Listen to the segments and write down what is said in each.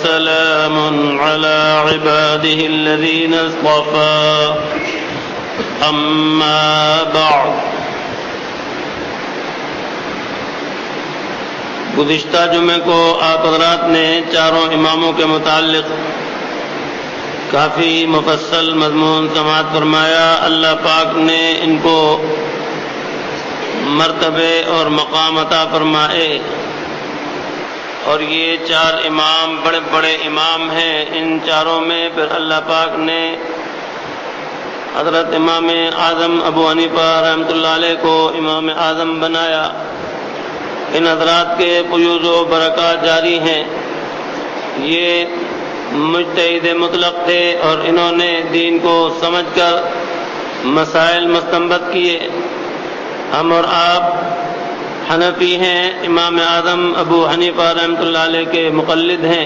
وسلام على عباده الذين اصطفى أما بعد گزشتہ جمعے کو آپ حضرات نے چاروں اماموں کے متعلق کافی مفصل مضمون سماعت فرمایا۔ اللہ پاک نے ان کو مرتبے اور مقام عطا فرمائے، اور یہ چار امام بڑے بڑے امام ہیں۔ ان چاروں میں پھر اللہ پاک نے حضرت امام اعظم ابو حنیفہ رحمۃ اللہ علیہ کو امام اعظم بنایا۔ ان حضرات کے فیوض و برکات جاری ہیں۔ یہ مجتہد مطلق تھے اور انہوں نے دین کو سمجھ کر مسائل مستنبط کیے۔ ہم اور آپ حنفی ہیں، امام اعظم ابو حنیفہ رحمۃ اللہ علیہ کے مقلد ہیں،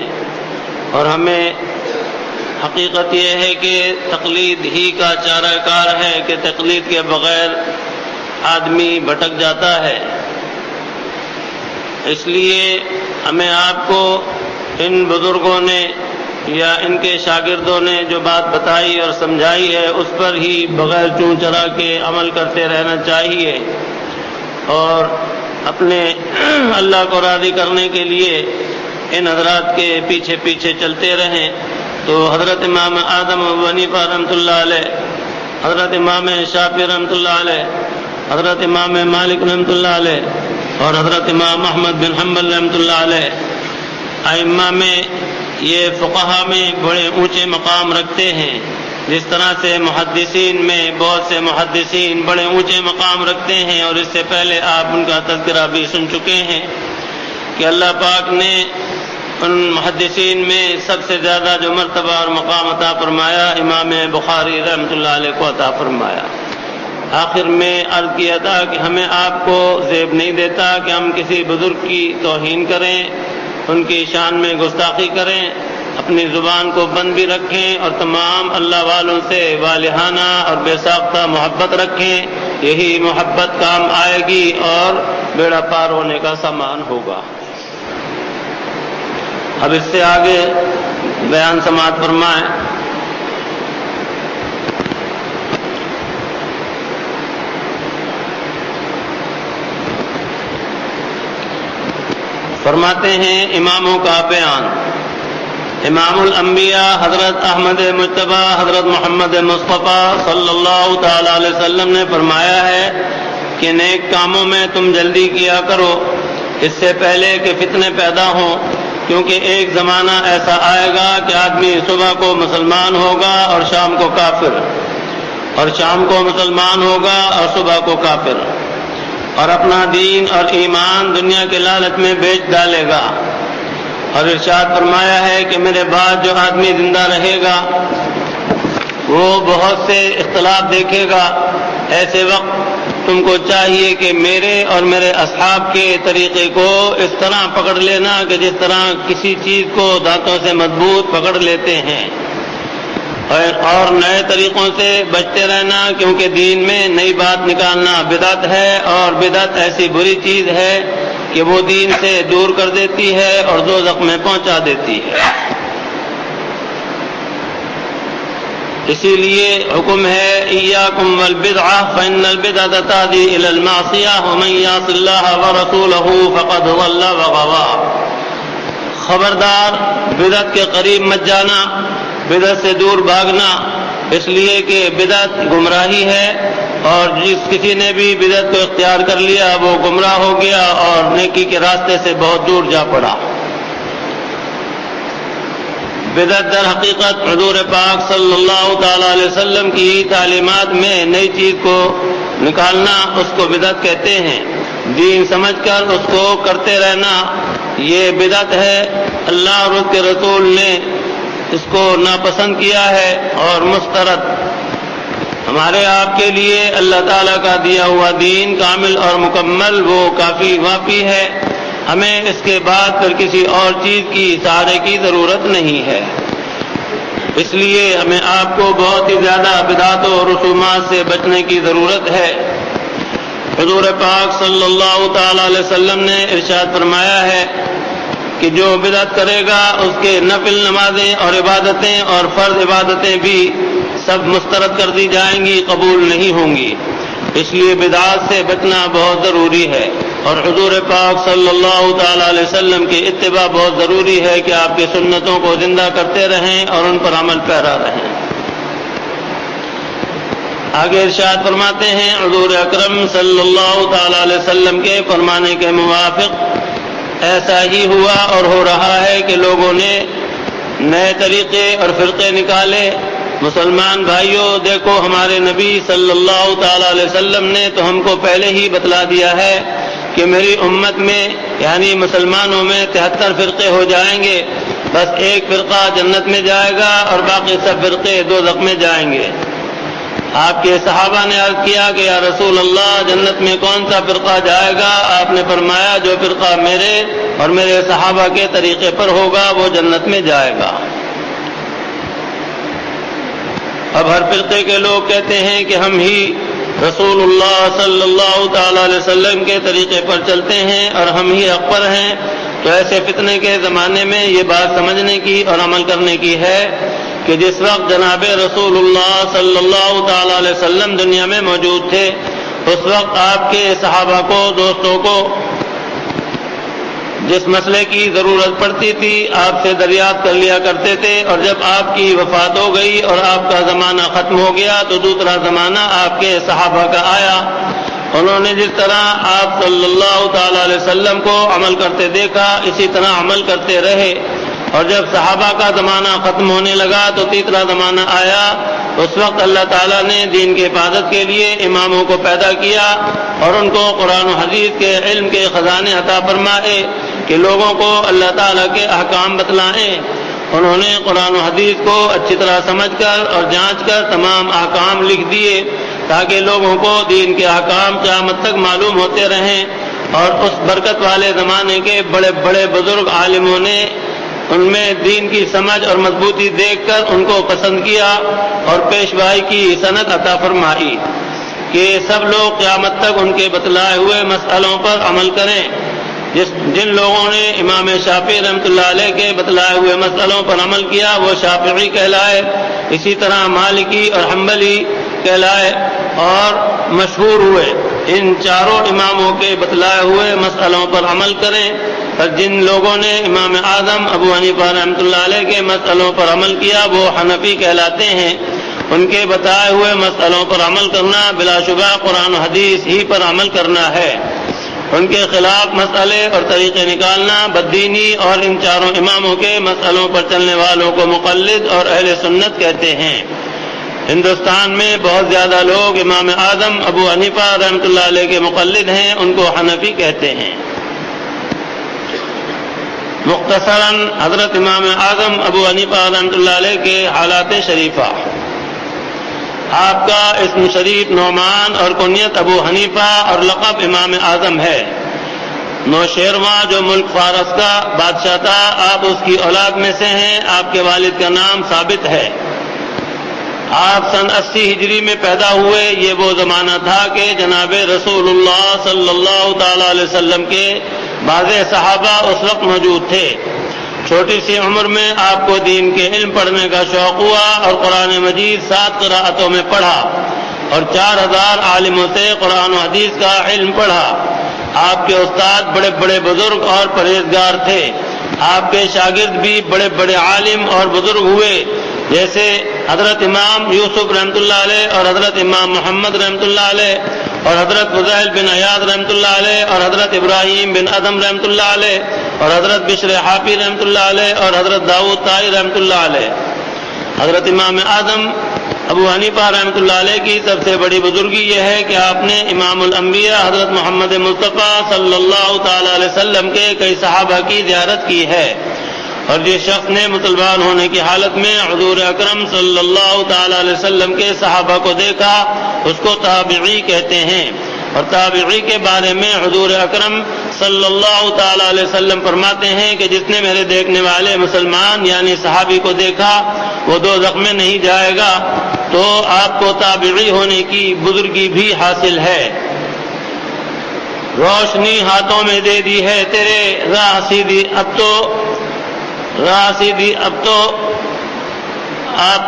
اور ہمیں حقیقت یہ ہے کہ تقلید ہی کا چارہ کار ہے کہ تقلید کے بغیر آدمی بھٹک جاتا ہے۔ اس لیے ہمیں آپ کو ان بزرگوں نے یا ان کے شاگردوں نے جو بات بتائی اور سمجھائی ہے اس پر ہی بغیر چون چرا کے عمل کرتے رہنا چاہیے، اور اپنے اللہ کو راضی کرنے کے لیے ان حضرات کے پیچھے پیچھے چلتے رہیں۔ تو حضرت امام اعظم ابو حنیفہ رحمۃ اللہ علیہ، حضرت امام شافعی رحمۃ اللہ علیہ، حضرت امام مالک رحمۃ اللہ علیہ اور حضرت امام احمد بن حنبل رحمۃ اللہ علیہ ائمہ میں یہ فقہا میں بڑے اونچے مقام رکھتے ہیں۔ جس طرح سے محدثین میں بہت سے محدثین بڑے اونچے مقام رکھتے ہیں، اور اس سے پہلے آپ ان کا تذکرہ بھی سن چکے ہیں کہ اللہ پاک نے ان محدثین میں سب سے زیادہ جو مرتبہ اور مقام عطا فرمایا امام بخاری رحمۃ اللہ علیہ کو عطا فرمایا۔ آخر میں عرض کیا تھا کہ ہمیں آپ کو زیب نہیں دیتا کہ ہم کسی بزرگ کی توہین کریں، ان کی شان میں گستاخی کریں، اپنی زبان کو بند بھی رکھیں اور تمام اللہ والوں سے والہانہ اور بے ساختہ محبت رکھیں۔ یہی محبت کام آئے گی اور بیڑا پار ہونے کا سامان ہوگا۔ اب اس سے آگے بیان سماعت فرمائیں۔ فرماتے ہیں اماموں کا بیان۔ امام الانبیاء حضرت احمد مجتبیٰ حضرت محمد مصطفیٰ صلی اللہ تعالی علیہ وسلم نے فرمایا ہے کہ نیک کاموں میں تم جلدی کیا کرو اس سے پہلے کہ فتنے پیدا ہوں، کیونکہ ایک زمانہ ایسا آئے گا کہ آدمی صبح کو مسلمان ہوگا اور شام کو کافر، اور شام کو مسلمان ہوگا اور صبح کو کافر، اور اپنا دین اور ایمان دنیا کے لالچ میں بیچ ڈالے گا۔ اور ارشاد فرمایا ہے کہ میرے بعد جو آدمی زندہ رہے گا وہ بہت سے اختلاف دیکھے گا۔ ایسے وقت تم کو چاہیے کہ میرے اور میرے اصحاب کے طریقے کو اس طرح پکڑ لینا کہ جس طرح کسی چیز کو دانتوں سے مضبوط پکڑ لیتے ہیں، اور نئے طریقوں سے بچتے رہنا، کیونکہ دین میں نئی بات نکالنا بدعت ہے، اور بدعت ایسی بری چیز ہے کہ وہ دین سے دور کر دیتی ہے اور دوزخ میں پہنچا دیتی ہے۔ اسی لیے حکم ہے ایاکم والبدعہ فإن البدعة تهدی إلی المعصیہ ومن یعص اللہ ورسولہ فقد ضل وغوی۔ خبردار بدعت کے قریب مت جانا، بدعت سے دور بھاگنا، اس لیے کہ بدعت گمراہی ہے، اور جس کسی نے بھی بدعت کو اختیار کر لیا وہ گمراہ ہو گیا اور نیکی کے راستے سے بہت دور جا پڑا۔ بدعت در حقیقت حضور پاک صلی اللہ تعالی علیہ وسلم کی تعلیمات میں نئی چیز کو نکالنا، اس کو بدعت کہتے ہیں۔ دین سمجھ کر اس کو کرتے رہنا یہ بدعت ہے۔ اللہ اور اس کے رسول نے اس کو ناپسند کیا ہے اور مسترد۔ ہمارے آپ کے لیے اللہ تعالیٰ کا دیا ہوا دین کامل اور مکمل، وہ کافی وافی ہے۔ ہمیں اس کے بعد پھر کسی اور چیز کی سہارے کی ضرورت نہیں ہے۔ اس لیے ہمیں آپ کو بہت ہی زیادہ بدعات و رسومات سے بچنے کی ضرورت ہے۔ حضور پاک صلی اللہ تعالی علیہ وسلم نے ارشاد فرمایا ہے کہ جو بدعت کرے گا اس کے نفل نمازیں اور عبادتیں اور فرض عبادتیں بھی سب مسترد کر دی جائیں گی، قبول نہیں ہوں گی۔ اس لیے بدعات سے بچنا بہت ضروری ہے، اور حضور پاک صلی اللہ تعالی علیہ وسلم کی اتباع بہت ضروری ہے کہ آپ کی سنتوں کو زندہ کرتے رہیں اور ان پر عمل پیرا رہیں۔ آگے ارشاد فرماتے ہیں، حضور اکرم صلی اللہ تعالی علیہ وسلم کے فرمانے کے موافق ایسا ہی ہوا اور ہو رہا ہے کہ لوگوں نے نئے طریقے اور فرقے نکالے۔ مسلمان بھائیوں، دیکھو ہمارے نبی صلی اللہ تعالی علیہ وسلم نے تو ہم کو پہلے ہی بتلا دیا ہے کہ میری امت میں یعنی مسلمانوں میں 73 فرقے ہو جائیں گے، بس ایک فرقہ جنت میں جائے گا اور باقی سب فرقے دوزخ میں جائیں گے۔ آپ کے صحابہ نے عرض کیا کہ یا رسول اللہ، جنت میں کون سا فرقہ جائے گا؟ آپ نے فرمایا جو فرقہ میرے اور میرے صحابہ کے طریقے پر ہوگا وہ جنت میں جائے گا۔ اب ہر فرقے کے لوگ کہتے ہیں کہ ہم ہی رسول اللہ صلی اللہ تعالی علیہ وسلم کے طریقے پر چلتے ہیں اور ہم ہی حق پر ہیں، تو ایسے فتنے کے زمانے میں یہ بات سمجھنے کی اور عمل کرنے کی ہے کہ جس وقت جناب رسول اللہ صلی اللہ تعالی علیہ وسلم دنیا میں موجود تھے، اس وقت آپ کے صحابہ کو، دوستوں کو جس مسئلے کی ضرورت پڑتی تھی آپ سے دریافت کر لیا کرتے تھے، اور جب آپ کی وفات ہو گئی اور آپ کا زمانہ ختم ہو گیا تو دوسرا زمانہ آپ کے صحابہ کا آیا۔ انہوں نے جس طرح آپ صلی اللہ تعالی علیہ وسلم کو عمل کرتے دیکھا، اسی طرح عمل کرتے رہے، اور جب صحابہ کا زمانہ ختم ہونے لگا تو تیسرا زمانہ آیا۔ اس وقت اللہ تعالیٰ نے دین کی حفاظت کے لیے اماموں کو پیدا کیا اور ان کو قرآن و حدیث کے علم کے خزانے عطا فرمائے کہ لوگوں کو اللہ تعالیٰ کے احکام بتلائیں۔ انہوں نے قرآن و حدیث کو اچھی طرح سمجھ کر اور جانچ کر تمام احکام لکھ دیے تاکہ لوگوں کو دین کے احکام قیامت تک معلوم ہوتے رہیں، اور اس برکت والے زمانے کے بڑے بڑے بزرگ عالموں نے ان میں دین کی سمجھ اور مضبوطی دیکھ کر ان کو پسند کیا اور پیشوائی کی سند عطا فرمائی کہ سب لوگ قیامت تک ان کے بتلائے ہوئے مسئلوں پر عمل کریں۔ جن لوگوں نے امام شافعی رحمۃ اللہ علیہ کے بتلائے ہوئے مسئلوں پر عمل کیا وہ شافعی کہلائے، اسی طرح مالکی اور حنبلی کہلائے اور مشہور ہوئے۔ ان چاروں اماموں کے بتلائے ہوئے مسئلوں پر عمل کریں، اور جن لوگوں نے امام اعظم ابو حنیفہ رحمۃ اللہ علیہ کے مسئلوں پر عمل کیا وہ حنفی کہلاتے ہیں۔ ان کے بتائے ہوئے مسئلوں پر عمل کرنا بلا شبہ قرآن و حدیث ہی پر عمل کرنا ہے۔ ان کے خلاف مسئلے اور طریقے نکالنا بددینی، اور ان چاروں اماموں کے مسئلوں پر چلنے والوں کو مقلد اور اہل سنت کہتے ہیں۔ ہندوستان میں بہت زیادہ لوگ امام اعظم ابو حنیفہ رحمۃ اللہ علیہ کے مقلد ہیں، ان کو حنفی کہتے ہیں۔ مختصراً حضرت امام اعظم ابو حنیفہ رحمۃ اللہ علیہ کے حالات شریفہ۔ آپ کا اسم شریف نعمان اور کنیت ابو حنیفہ اور لقب امام اعظم ہے۔ نوشیرواں جو ملک فارس کا بادشاہ تھا، آپ اس کی اولاد میں سے ہیں۔ آپ کے والد کا نام ثابت ہے۔ آپ سن 80 ہجری میں پیدا ہوئے۔ یہ وہ زمانہ تھا کہ جناب رسول اللہ صلی اللہ تعالی علیہ وسلم کے بعض صحابہ اس وقت موجود تھے۔ چھوٹی سی عمر میں آپ کو دین کے علم پڑھنے کا شوق ہوا اور قرآن مجید 7 قراءتوں میں پڑھا اور 4000 عالموں سے قرآن و حدیث کا علم پڑھا۔ آپ کے استاد بڑے بڑے بزرگ اور پرہیزگار تھے۔ آپ کے شاگرد بھی بڑے بڑے عالم اور بزرگ ہوئے، جیسے حضرت امام یوسف رحمۃ اللہ علیہ اور حضرت امام محمد رحمۃ اللہ علیہ اور حضرت فضیل بن عیاض رحمۃ اللہ علیہ اور حضرت ابراہیم بن ادم رحمۃ اللہ علیہ اور حضرت بشر حافی رحمۃ اللہ علیہ اور حضرت داؤد طائی رحمۃ اللہ علیہ۔ حضرت امام اعظم ابو حنیفہ رحمۃ اللہ علیہ کی سب سے بڑی بزرگی یہ ہے کہ آپ نے امام الانبیاء حضرت محمد مصطفیٰ صلی اللہ تعالی علیہ وسلم کے کئی صحابہ کی زیارت کی ہے، اور جس شخص نے مسلمان ہونے کی حالت میں حضور اکرم صلی اللہ تعالی علیہ وسلم کے صحابہ کو دیکھا اس کو تابعی کہتے ہیں۔ اور تابعی کے بارے میں حضور اکرم صلی اللہ تعالی علیہ وسلم فرماتے ہیں کہ جس نے میرے دیکھنے والے مسلمان یعنی صحابی کو دیکھا وہ دوزخ میں نہیں جائے گا، تو آپ کو تابعی ہونے کی بزرگی بھی حاصل ہے۔ روشنی ہاتھوں میں دے دی ہے تیرے، راہ سیدھی اب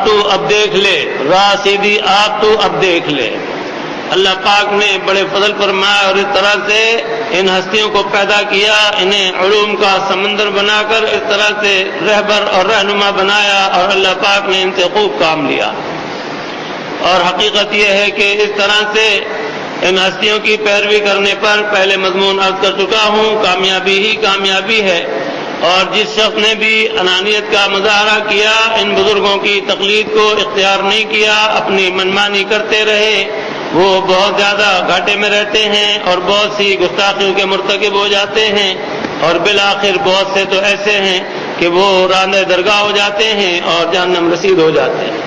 تو اب دیکھ لے، راہ سیدھی آپ تو اب دیکھ لے۔ اللہ پاک نے بڑے فضل فرمایا اور اس طرح سے ان ہستیوں کو پیدا کیا، انہیں علوم کا سمندر بنا کر اس طرح سے رہبر اور رہنما بنایا، اور اللہ پاک نے ان سے خوب کام لیا۔ اور حقیقت یہ ہے کہ اس طرح سے ان ہستیوں کی پیروی کرنے پر پہلے مضمون عرض کر چکا ہوں، کامیابی ہی کامیابی ہے۔ اور جس شخص نے بھی انانیت کا مظاہرہ کیا، ان بزرگوں کی تقلید کو اختیار نہیں کیا، اپنی منمانی کرتے رہے، وہ بہت زیادہ گھاٹے میں رہتے ہیں اور بہت سی گستاخیوں کے مرتکب ہو جاتے ہیں، اور بالآخر بہت سے تو ایسے ہیں کہ وہ راندہ درگاہ ہو جاتے ہیں اور جہنم رسید ہو جاتے ہیں۔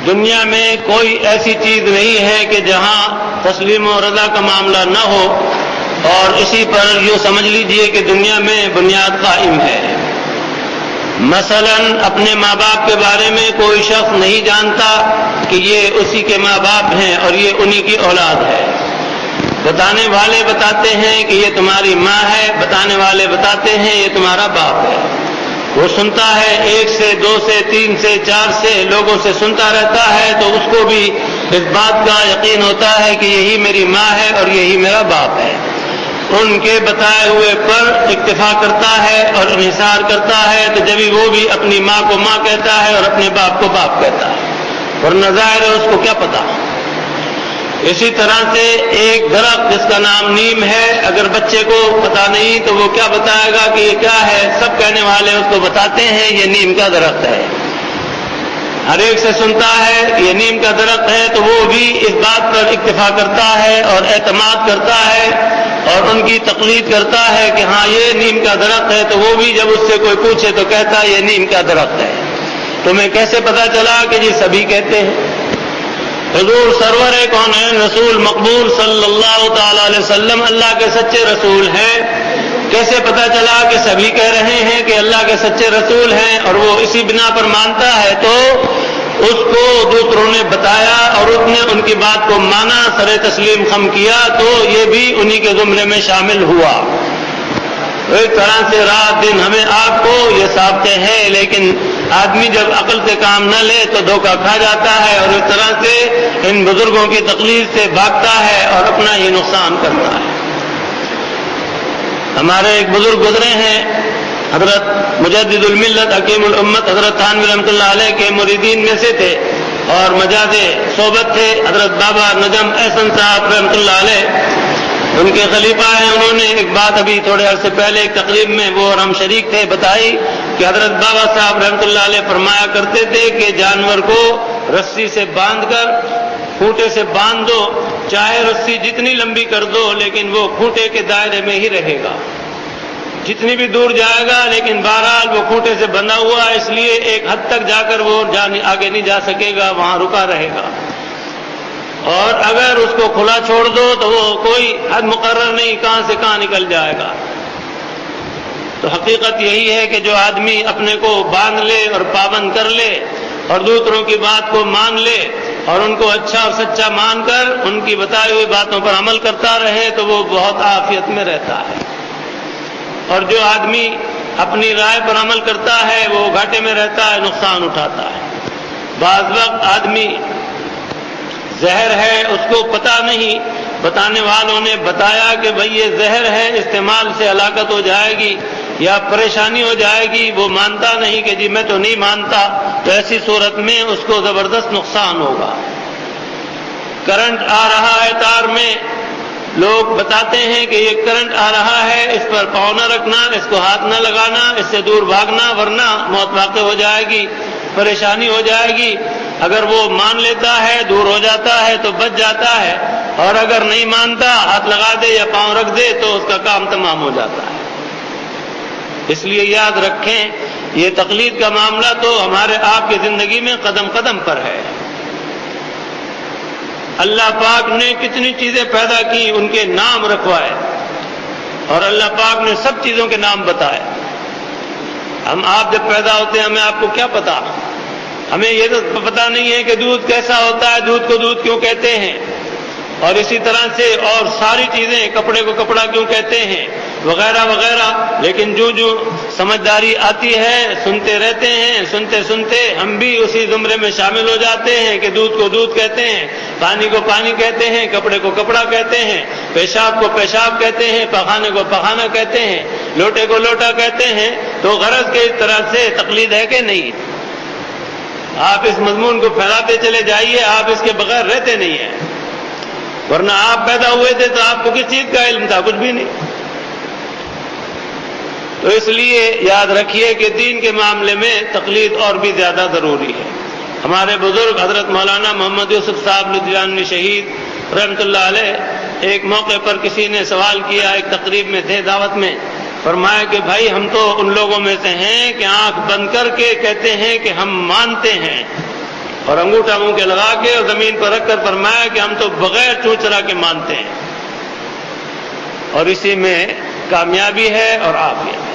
دنیا میں کوئی ایسی چیز نہیں ہے کہ جہاں تسلیم و رضا کا معاملہ نہ ہو، اور اسی پر یوں سمجھ لیجئے کہ دنیا میں بنیاد قائم ہے۔ مثلا اپنے ماں باپ کے بارے میں کوئی شخص نہیں جانتا کہ یہ اسی کے ماں باپ ہیں اور یہ انہی کی اولاد ہے۔ بتانے والے بتاتے ہیں کہ یہ تمہاری ماں ہے، بتانے والے بتاتے ہیں یہ تمہارا باپ ہے۔ وہ سنتا ہے، ایک سے، دو سے، تین سے، چار سے لوگوں سے سنتا رہتا ہے، تو اس کو بھی اس بات کا یقین ہوتا ہے کہ یہی میری ماں ہے اور یہی میرا باپ ہے۔ ان کے بتائے ہوئے پر اکتفا کرتا ہے اور انحصار کرتا ہے، تو جبھی وہ بھی اپنی ماں کو ماں کہتا ہے اور اپنے باپ کو باپ کہتا ہے، ورنہ ظاہر ہے اس کو کیا پتا۔ اسی طرح سے ایک درخت جس کا نام نیم ہے، اگر بچے کو پتا نہیں تو وہ کیا بتائے گا کہ یہ کیا ہے؟ سب کہنے والے اس کو بتاتے ہیں یہ نیم کا درخت ہے۔ ہر ایک سے سنتا ہے یہ نیم کا درخت ہے، تو وہ بھی اس بات پر اکتفا کرتا ہے اور اعتماد کرتا ہے اور ان کی تقلید کرتا ہے کہ ہاں یہ نیم کا درخت ہے، تو وہ بھی جب اس سے کوئی پوچھے تو کہتا ہے یہ نیم کا درخت ہے۔ تمہیں کیسے پتا چلا کہ جی سبھی کہتے ہیں؟ حضور سرور کونین رسول مقبول صلی اللہ تعالی علیہ وسلم اللہ کے سچے رسول ہیں، کیسے پتا چلا کہ سبھی کہہ رہے ہیں کہ اللہ کے سچے رسول ہیں اور وہ اسی بنا پر مانتا ہے؟ تو اس کو دوسروں نے بتایا اور اس نے ان کی بات کو مانا، سر تسلیم خم کیا، تو یہ بھی انہی کے زمرے میں شامل ہوا۔ ایک طرح سے رات دن ہمیں آپ کو یہ ثابت ہے، لیکن آدمی جب عقل سے کام نہ لے تو دھوکہ کھا جاتا ہے اور اس طرح سے ان بزرگوں کی تقلید سے بھاگتا ہے اور اپنا ہی نقصان کرتا ہے۔ ہمارے ایک بزرگ گزرے ہیں، حضرت مجدد الملت حکیم الامت حضرت تھانوی رحمۃ اللہ علیہ کے مریدین میں سے تھے اور مجاز صحبت تھے حضرت بابا نجم احسن صاحب رحمۃ اللہ علیہ، ان کے خلیفہ ہیں۔ انہوں نے ایک بات ابھی تھوڑے عرصے پہلے ایک تقریب میں وہ اور ہم شریک تھے بتائی کہ حضرت بابا صاحب رحمۃ اللہ علیہ فرمایا کرتے تھے کہ جانور کو رسی سے باندھ کر کھوٹے سے باندھ دو، چاہے رسی جتنی لمبی کر دو لیکن وہ کھوٹے کے دائرے میں ہی رہے گا، جتنی بھی دور جائے گا لیکن بہرحال وہ کھوٹے سے بندھا ہوا ہے، اس لیے ایک حد تک جا کر وہ آگے نہیں جا سکے گا، وہاں رکا رہے گا۔ اور اگر اس کو کھلا چھوڑ دو تو وہ کوئی حد مقرر نہیں، کہاں سے کہاں نکل جائے گا۔ تو حقیقت یہی ہے کہ جو آدمی اپنے کو باندھ لے اور پابند کر لے اور دوسروں کی بات کو مان لے اور ان کو اچھا اور سچا مان کر ان کی بتائی ہوئی باتوں پر عمل کرتا رہے تو وہ بہت عافیت میں رہتا ہے، اور جو آدمی اپنی رائے پر عمل کرتا ہے وہ گھاٹے میں رہتا ہے، نقصان اٹھاتا ہے۔ بعض وقت آدمی زہر ہے اس کو پتہ نہیں، بتانے والوں نے بتایا کہ بھئی یہ زہر ہے، استعمال سے ہلاکت ہو جائے گی یا پریشانی ہو جائے گی، وہ مانتا نہیں کہ جی میں تو نہیں مانتا، تو ایسی صورت میں اس کو زبردست نقصان ہوگا۔ کرنٹ آ رہا ہے تار میں، لوگ بتاتے ہیں کہ یہ کرنٹ آ رہا ہے، اس پر پاؤں نہ رکھنا، اس کو ہاتھ نہ لگانا، اس سے دور بھاگنا ورنہ موت واقع ہو جائے گی، پریشانی ہو جائے گی۔ اگر وہ مان لیتا ہے، دور ہو جاتا ہے تو بچ جاتا ہے، اور اگر نہیں مانتا، ہاتھ لگا دے یا پاؤں رکھ دے تو اس کا کام تمام ہو جاتا ہے۔ اس لیے یاد رکھیں یہ تقلید کا معاملہ تو ہمارے آپ کی زندگی میں قدم قدم پر ہے۔ اللہ پاک نے کتنی چیزیں پیدا کی، ان کے نام رکھوائے، اور اللہ پاک نے سب چیزوں کے نام بتائے۔ ہم آپ جب پیدا ہوتے ہیں ہمیں آپ کو کیا پتا؟ ہمیں یہ تو پتا نہیں ہے کہ دودھ کیسا ہوتا ہے، دودھ کو دودھ کیوں کہتے ہیں، اور اسی طرح سے اور ساری چیزیں، کپڑے کو کپڑا کیوں کہتے ہیں وغیرہ وغیرہ، لیکن جو سمجھداری آتی ہے سنتے رہتے ہیں، سنتے سنتے ہم بھی اسی زمرے میں شامل ہو جاتے ہیں کہ دودھ کو دودھ کہتے ہیں، پانی کو پانی کہتے ہیں، کپڑے کو کپڑا کہتے ہیں، پیشاب کو پیشاب کہتے ہیں، پخانے کو پخانا کہتے ہیں، لوٹے کو لوٹا کہتے ہیں۔ تو غرض کے اس طرح سے تقلید ہے کہ نہیں؟ آپ اس مضمون کو پھیلاتے چلے جائیے، آپ اس کے بغیر رہتے نہیں ہیں، ورنہ آپ پیدا ہوئے تھے تو آپ کو کس چیز کا علم تھا؟ کچھ بھی نہیں۔ تو اس لیے یاد رکھیے کہ دین کے معاملے میں تقلید اور بھی زیادہ ضروری ہے۔ ہمارے بزرگ حضرت مولانا محمد یوسف صاحب لدھیانوی شہید رحمۃ اللہ علیہ، ایک موقع پر کسی نے سوال کیا، ایک تقریب میں تھے، دعوت میں، فرمایا کہ بھائی ہم تو ان لوگوں میں سے ہیں کہ آنکھ بند کر کے کہتے ہیں کہ ہم مانتے ہیں، اور انگوٹھا منہ کے لگا کے اور زمین پر رکھ کر فرمایا کہ ہم تو بغیر چوں چرا کے مانتے ہیں، اور اسی میں کامیابی ہے اور عافیت ہے۔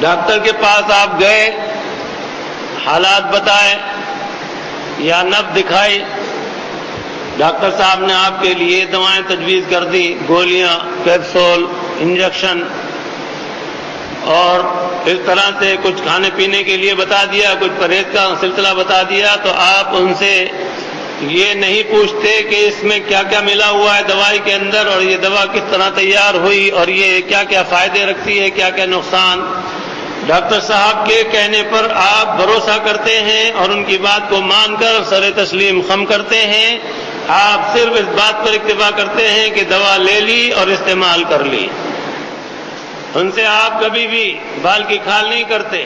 ڈاکٹر کے پاس آپ گئے، حالات بتائے یا نبض دکھائی، ڈاکٹر صاحب نے آپ کے لیے دوائیں تجویز کر دی، گولیاں، کیپسول، انجیکشن، اور اس طرح سے کچھ کھانے پینے کے لیے بتا دیا، کچھ پرہیز کا سلسلہ بتا دیا، تو آپ ان سے یہ نہیں پوچھتے کہ اس میں کیا کیا ملا ہوا ہے دوائی کے اندر، اور یہ دوا کس طرح تیار ہوئی، اور یہ کیا کیا فائدے رکھتی ہے، کیا کیا نقصان۔ ڈاکٹر صاحب کے کہنے پر آپ بھروسہ کرتے ہیں اور ان کی بات کو مان کر سر تسلیم خم کرتے ہیں۔ آپ صرف اس بات پر اکتفا کرتے ہیں کہ دوا لے لی اور استعمال کر لی، ان سے آپ کبھی بھی بال کی کھال نہیں کرتے۔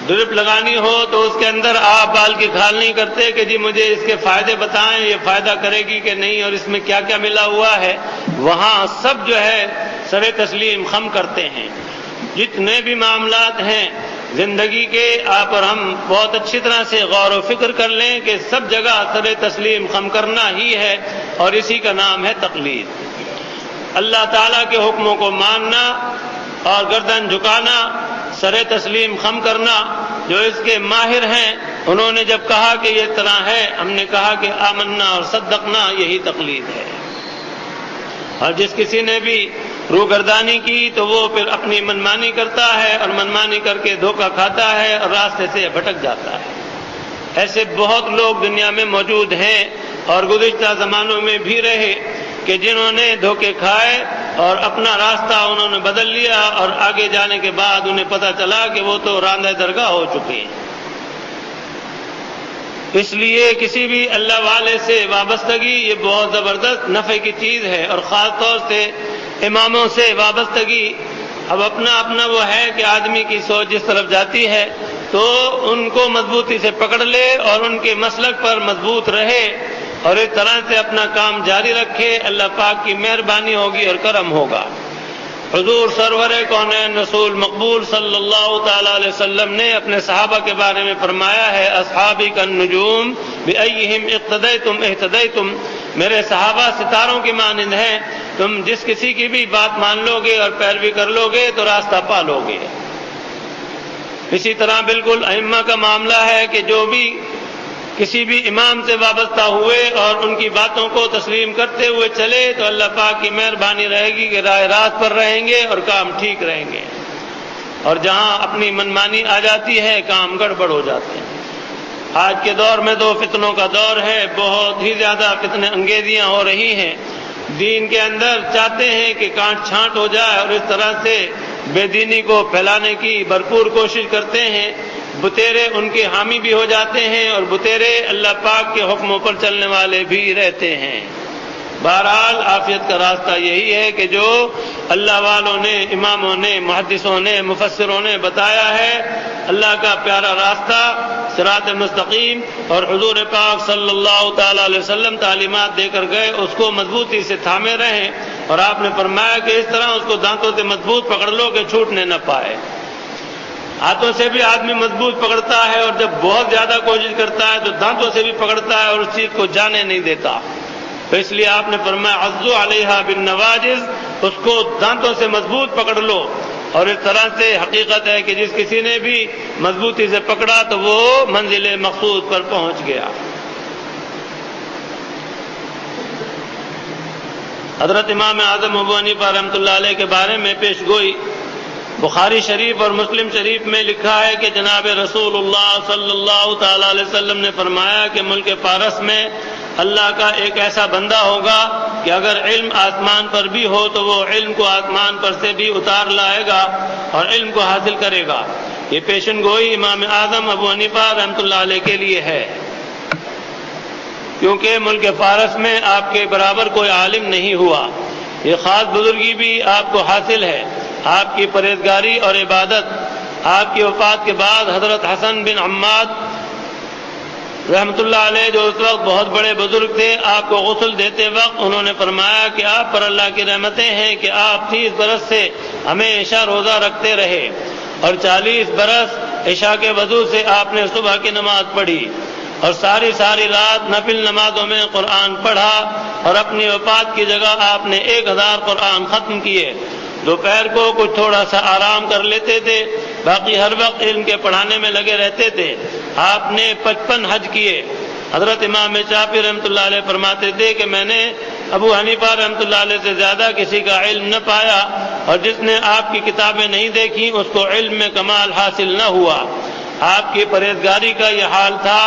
ڈرپ لگانی ہو تو اس کے اندر آپ بال کی کھال نہیں کرتے کہ جی مجھے اس کے فائدے بتائیں، یہ فائدہ کرے گی کہ نہیں، اور اس میں کیا کیا ملا ہوا ہے، وہاں سب جو ہے سر تسلیم خم کرتے ہیں۔ جتنے بھی معاملات ہیں زندگی کے، آپ اور ہم بہت اچھی طرح سے غور و فکر کر لیں کہ سب جگہ سر تسلیم خم کرنا ہی ہے، اور اسی کا نام ہے تقلید۔ اللہ تعالیٰ کے حکموں کو ماننا اور گردن جھکانا، سر تسلیم خم کرنا۔ جو اس کے ماہر ہیں انہوں نے جب کہا کہ یہ طرح ہے، ہم نے کہا کہ آمنا اور صدقنا، یہی تقلید ہے۔ اور جس کسی نے بھی روگردانی کی تو وہ پھر اپنی منمانی کرتا ہے، اور منمانی کر کے دھوکہ کھاتا ہے اور راستے سے بھٹک جاتا ہے۔ ایسے بہت لوگ دنیا میں موجود ہیں اور گزشتہ زمانوں میں بھی رہے کہ جنہوں نے دھوکے کھائے اور اپنا راستہ انہوں نے بدل لیا، اور آگے جانے کے بعد انہیں پتہ چلا کہ وہ تو راندہ درگاہ ہو چکے ہیں۔ اس لیے کسی بھی اللہ والے سے وابستگی یہ بہت زبردست نفع کی چیز ہے، اور خاص طور سے اماموں سے وابستگی۔ اب اپنا وہ ہے کہ آدمی کی سوچ جس طرف جاتی ہے تو ان کو مضبوطی سے پکڑ لے اور ان کے مسلک پر مضبوط رہے، اور اس طرح سے اپنا کام جاری رکھے، اللہ پاک کی مہربانی ہوگی اور کرم ہوگا۔ حضور سرور کونین رسول مقبول صلی اللہ تعالی علیہ وسلم نے اپنے صحابہ کے بارے میں فرمایا ہے، اصحابی کالنجوم بأیہم اقتدیتم اہتدیتم، میرے صحابہ ستاروں کی مانند ہیں، تم جس کسی کی بھی بات مان لو گے اور پیروی کر لو گے تو راستہ پا لو گے۔ اسی طرح بالکل ائمہ کا معاملہ ہے کہ جو بھی کسی بھی امام سے وابستہ ہوئے اور ان کی باتوں کو تسلیم کرتے ہوئے چلے تو اللہ پاک کی مہربانی رہے گی کہ راہ راست پر رہیں گے اور کام ٹھیک رہیں گے، اور جہاں اپنی منمانی آ جاتی ہے کام گڑبڑ ہو جاتے ہیں۔ آج کے دور میں تو فتنوں کا دور ہے، بہت ہی زیادہ فتنہ انگیزیاں ہو رہی ہیں، دین کے اندر چاہتے ہیں کہ کانٹ چھانٹ ہو جائے، اور اس طرح سے بے دینی کو پھیلانے کی بھرپور کوشش کرتے ہیں۔ بتیرے ان کے حامی بھی ہو جاتے ہیں، اور بتیرے اللہ پاک کے حکموں پر چلنے والے بھی رہتے ہیں۔ بہرحال عافیت کا راستہ یہی ہے کہ جو اللہ والوں نے، اماموں نے، محدثوں نے، مفسروں نے بتایا ہے، اللہ کا پیارا راستہ صراط مستقیم، اور حضور پاک صلی اللہ تعالی علیہ وسلم تعلیمات دے کر گئے، اس کو مضبوطی سے تھامے رہیں، اور آپ نے فرمایا کہ اس طرح اس کو دانتوں سے مضبوط پکڑ لو کہ چھوٹنے نہ پائے۔ ہاتھوں سے بھی آدمی مضبوط پکڑتا ہے، اور جب بہت زیادہ کوشش کرتا ہے تو دانتوں سے بھی پکڑتا ہے اور اس چیز کو جانے نہیں دیتا۔ تو اس لیے آپ نے فرمایا عضوا علیہا بالنواجذ، اس کو دانتوں سے مضبوط پکڑ لو، اور اس طرح سے حقیقت ہے کہ جس کسی نے بھی مضبوطی سے پکڑا تو وہ منزل مقصود پر پہنچ گیا۔ حضرت امام اعظم ابو حنیفہ رحمۃ اللہ علیہ کے بارے میں پیش گوئی بخاری شریف اور مسلم شریف میں لکھا ہے کہ جناب رسول اللہ صلی اللہ تعالی علیہ وسلم نے فرمایا کہ ملک پارس میں اللہ کا ایک ایسا بندہ ہوگا کہ اگر علم آسمان پر بھی ہو تو وہ علم کو آسمان پر سے بھی اتار لائے گا اور علم کو حاصل کرے گا۔ یہ پیشن گوئی امام اعظم ابو حنیفہ رحمۃ اللہ علیہ کے لیے ہے، کیونکہ ملک فارس میں آپ کے برابر کوئی عالم نہیں ہوا۔ یہ خاص بزرگی بھی آپ کو حاصل ہے، آپ کی پرہیزگاری اور عبادت۔ آپ کی وفات کے بعد حضرت حسن بن عماد رحمۃ اللہ علیہ جو اس وقت بہت بڑے بزرگ تھے، آپ کو غسل دیتے وقت انہوں نے فرمایا کہ آپ پر اللہ کی رحمتیں ہیں کہ آپ 30 برس سے ہمیشہ روزہ رکھتے رہے اور 40 برس عشاء کے وضو سے آپ نے صبح کی نماز پڑھی اور ساری رات نفل نمازوں میں قرآن پڑھا اور اپنی وفات کی جگہ آپ نے 1000 قرآن ختم کیے۔ دوپہر کو کچھ تھوڑا سا آرام کر لیتے تھے، باقی ہر وقت علم کے پڑھانے میں لگے رہتے تھے۔ آپ نے 55 حج کیے۔ حضرت امام شافعی رحمۃ اللہ علیہ فرماتے تھے کہ میں نے ابو حنیفہ رحمۃ اللہ علیہ سے زیادہ کسی کا علم نہ پایا، اور جس نے آپ کی کتابیں نہیں دیکھی اس کو علم میں کمال حاصل نہ ہوا۔ آپ کی پرہیزگاری کا یہ حال تھا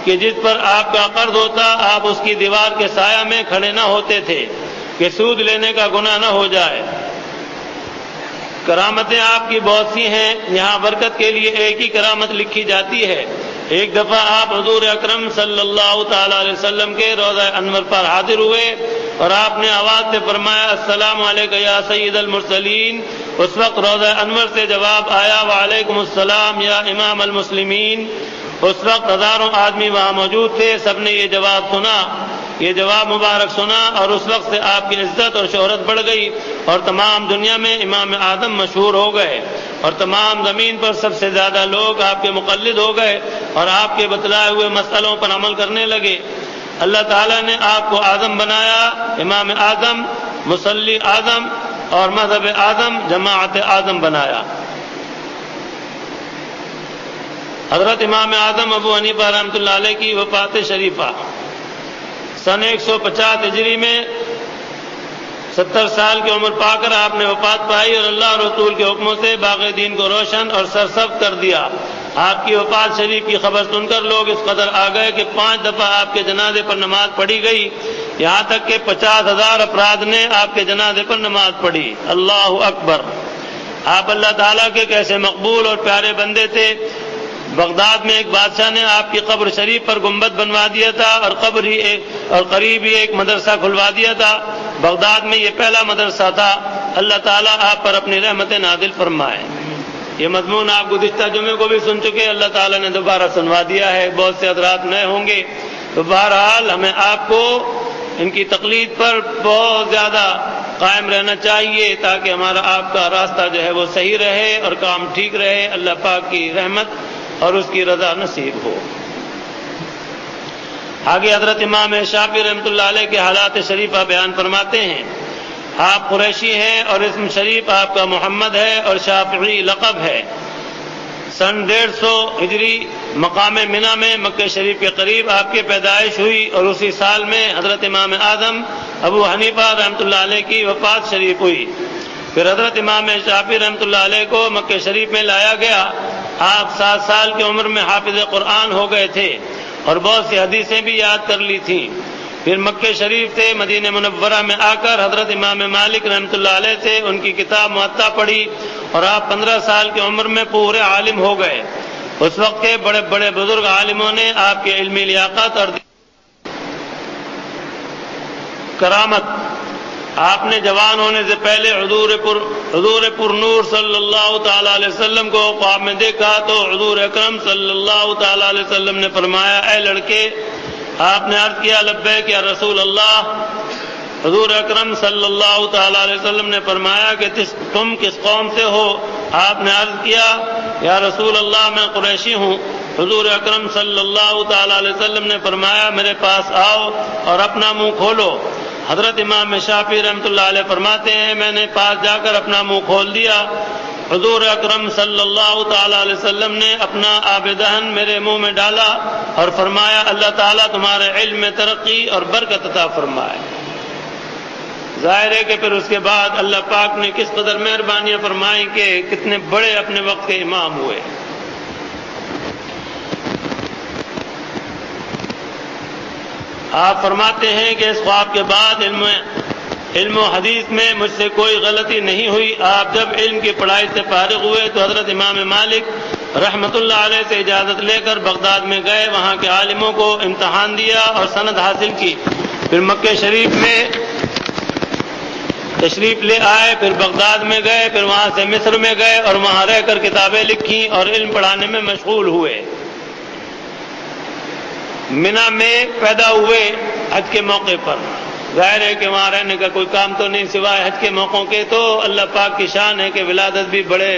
کہ جس پر آپ کا قرض ہوتا آپ اس کی دیوار کے سایہ میں کھڑے نہ ہوتے تھے کہ سود لینے کا گناہ نہ ہو جائے۔ کرامتیں آپ کی بہت سی ہیں، یہاں برکت کے لیے ایک ہی کرامت لکھی جاتی ہے۔ ایک دفعہ آپ حضور اکرم صلی اللہ تعالی علیہ وسلم کے روضہ انور پر حاضر ہوئے اور آپ نے آواز سے فرمایا السلام علیکم یا سید المرسلین۔ اس وقت روضہ انور سے جواب آیا وعلیکم السلام یا امام المسلمین۔ اس وقت ہزاروں آدمی وہاں موجود تھے، سب نے یہ جواب سنا، یہ جواب مبارک سنا، اور اس وقت سے آپ کی عزت اور شہرت بڑھ گئی اور تمام دنیا میں امام اعظم مشہور ہو گئے اور تمام زمین پر سب سے زیادہ لوگ آپ کے مقلد ہو گئے اور آپ کے بتلائے ہوئے مسئلوں پر عمل کرنے لگے۔ اللہ تعالیٰ نے آپ کو اعظم بنایا، امام اعظم، مصلی اعظم اور مذہب اعظم، جماعت اعظم بنایا۔ حضرت امام اعظم ابو حنیفہ رحمۃ اللہ علیہ کی وفات شریفہ سن 150 ہجری میں 70 سال کی عمر پا کر آپ نے وفات پائی اور اللہ رسول کے حکموں سے باغ دین کو روشن اور سرسبز کر دیا۔ آپ کی وفات شریف کی خبر سن کر لوگ اس قدر آ گئے کہ 5 دفعہ آپ کے جنازے پر نماز پڑھی گئی، یہاں تک کہ 50,000 افراد نے آپ کے جنازے پر نماز پڑھی۔ اللہ اکبر! آپ اللہ تعالیٰ کے کیسے مقبول اور پیارے بندے تھے۔ بغداد میں ایک بادشاہ نے آپ کی قبر شریف پر گنبد بنوا دیا تھا اور قریب ہی ایک مدرسہ کھلوا دیا تھا۔ بغداد میں یہ پہلا مدرسہ تھا۔ اللہ تعالیٰ آپ پر اپنی رحمتیں نازل فرمائے۔ یہ مضمون آپ گزشتہ جمعے کو بھی سن چکے، اللہ تعالیٰ نے دوبارہ سنوا دیا ہے، بہت سے حضرات نئے ہوں گے، تو بہرحال ہمیں آپ کو ان کی تقلید پر بہت زیادہ قائم رہنا چاہیے تاکہ ہمارا آپ کا راستہ جو ہے وہ صحیح رہے اور کام ٹھیک رہے۔ اللہ پاک کی رحمت اور اس کی رضا نصیب ہو۔ آگے حضرت امام شافعی رحمۃ اللہ علیہ کے حالات شریفہ بیان فرماتے ہیں۔ آپ قریشی ہیں اور اسم شریف آپ کا محمد ہے اور شافعی لقب ہے۔ سن 150 ہجری مقام منی میں مکہ شریف کے قریب آپ کی پیدائش ہوئی اور اسی سال میں حضرت امام اعظم ابو حنیفہ رحمۃ اللہ علیہ کی وفات شریف ہوئی۔ پھر حضرت امام شافعی رحمۃ اللہ علیہ کو مکہ شریف میں لایا گیا۔ آپ 7 سال کی عمر میں حافظ قرآن ہو گئے تھے اور بہت سی حدیثیں بھی یاد کر لی تھیں۔ پھر مکہ شریف سے مدینہ منورہ میں آ کر حضرت امام مالک رحمۃ اللہ علیہ سے ان کی کتاب موطا پڑھی اور آپ 15 سال کی عمر میں پورے عالم ہو گئے۔ اس وقت کے بڑے بڑے بزرگ عالموں نے آپ کی علمی لیاقت اور کرامت، آپ نے جوان ہونے سے پہلے حضور پر نور صلی اللہ تعالی علیہ وسلم کو خواب میں دیکھا تو حضور اکرم صلی اللہ تعالی علیہ وسلم نے فرمایا اے لڑکے، آپ نے عرض کیا لبیک یا رسول اللہ۔ حضور اکرم صلی اللہ تعالی علیہ وسلم نے فرمایا کہ تم کس قوم سے ہو؟ آپ نے عرض کیا یا رسول اللہ میں قریشی ہوں۔ حضور اکرم صلی اللہ تعالی علیہ وسلم نے فرمایا میرے پاس آؤ اور اپنا منہ کھولو۔ حضرت امام شافعی رحمۃ اللہ علیہ فرماتے ہیں میں نے پاس جا کر اپنا منہ کھول دیا حضور اکرم صلی اللہ تعالی علیہ وسلم نے اپنا آب دہن میرے منہ میں ڈالا اور فرمایا اللہ تعالیٰ تمہارے علم میں ترقی اور برکت عطا فرمائے۔ ظاہر ہے کہ پھر اس کے بعد اللہ پاک نے کس قدر مہربانیاں فرمائی کہ کتنے بڑے اپنے وقت کے امام ہوئے۔ آپ فرماتے ہیں کہ اس خواب کے بعد علم و حدیث میں مجھ سے کوئی غلطی نہیں ہوئی۔ آپ جب علم کی پڑھائی سے فارغ ہوئے تو حضرت امام مالک رحمۃ اللہ علیہ سے اجازت لے کر بغداد میں گئے، وہاں کے عالموں کو امتحان دیا اور سند حاصل کی، پھر مکہ شریف میں تشریف لے آئے، پھر بغداد میں گئے، پھر وہاں سے مصر میں گئے اور وہاں رہ کر کتابیں لکھی اور علم پڑھانے میں مشغول ہوئے۔ منا میں پیدا ہوئے حج کے موقع پر، ظاہر ہے کہ وہاں رہنے کا کوئی کام تو نہیں سوائے حج کے موقعوں کے، تو اللہ پاک کی شان ہے کہ ولادت بھی بڑے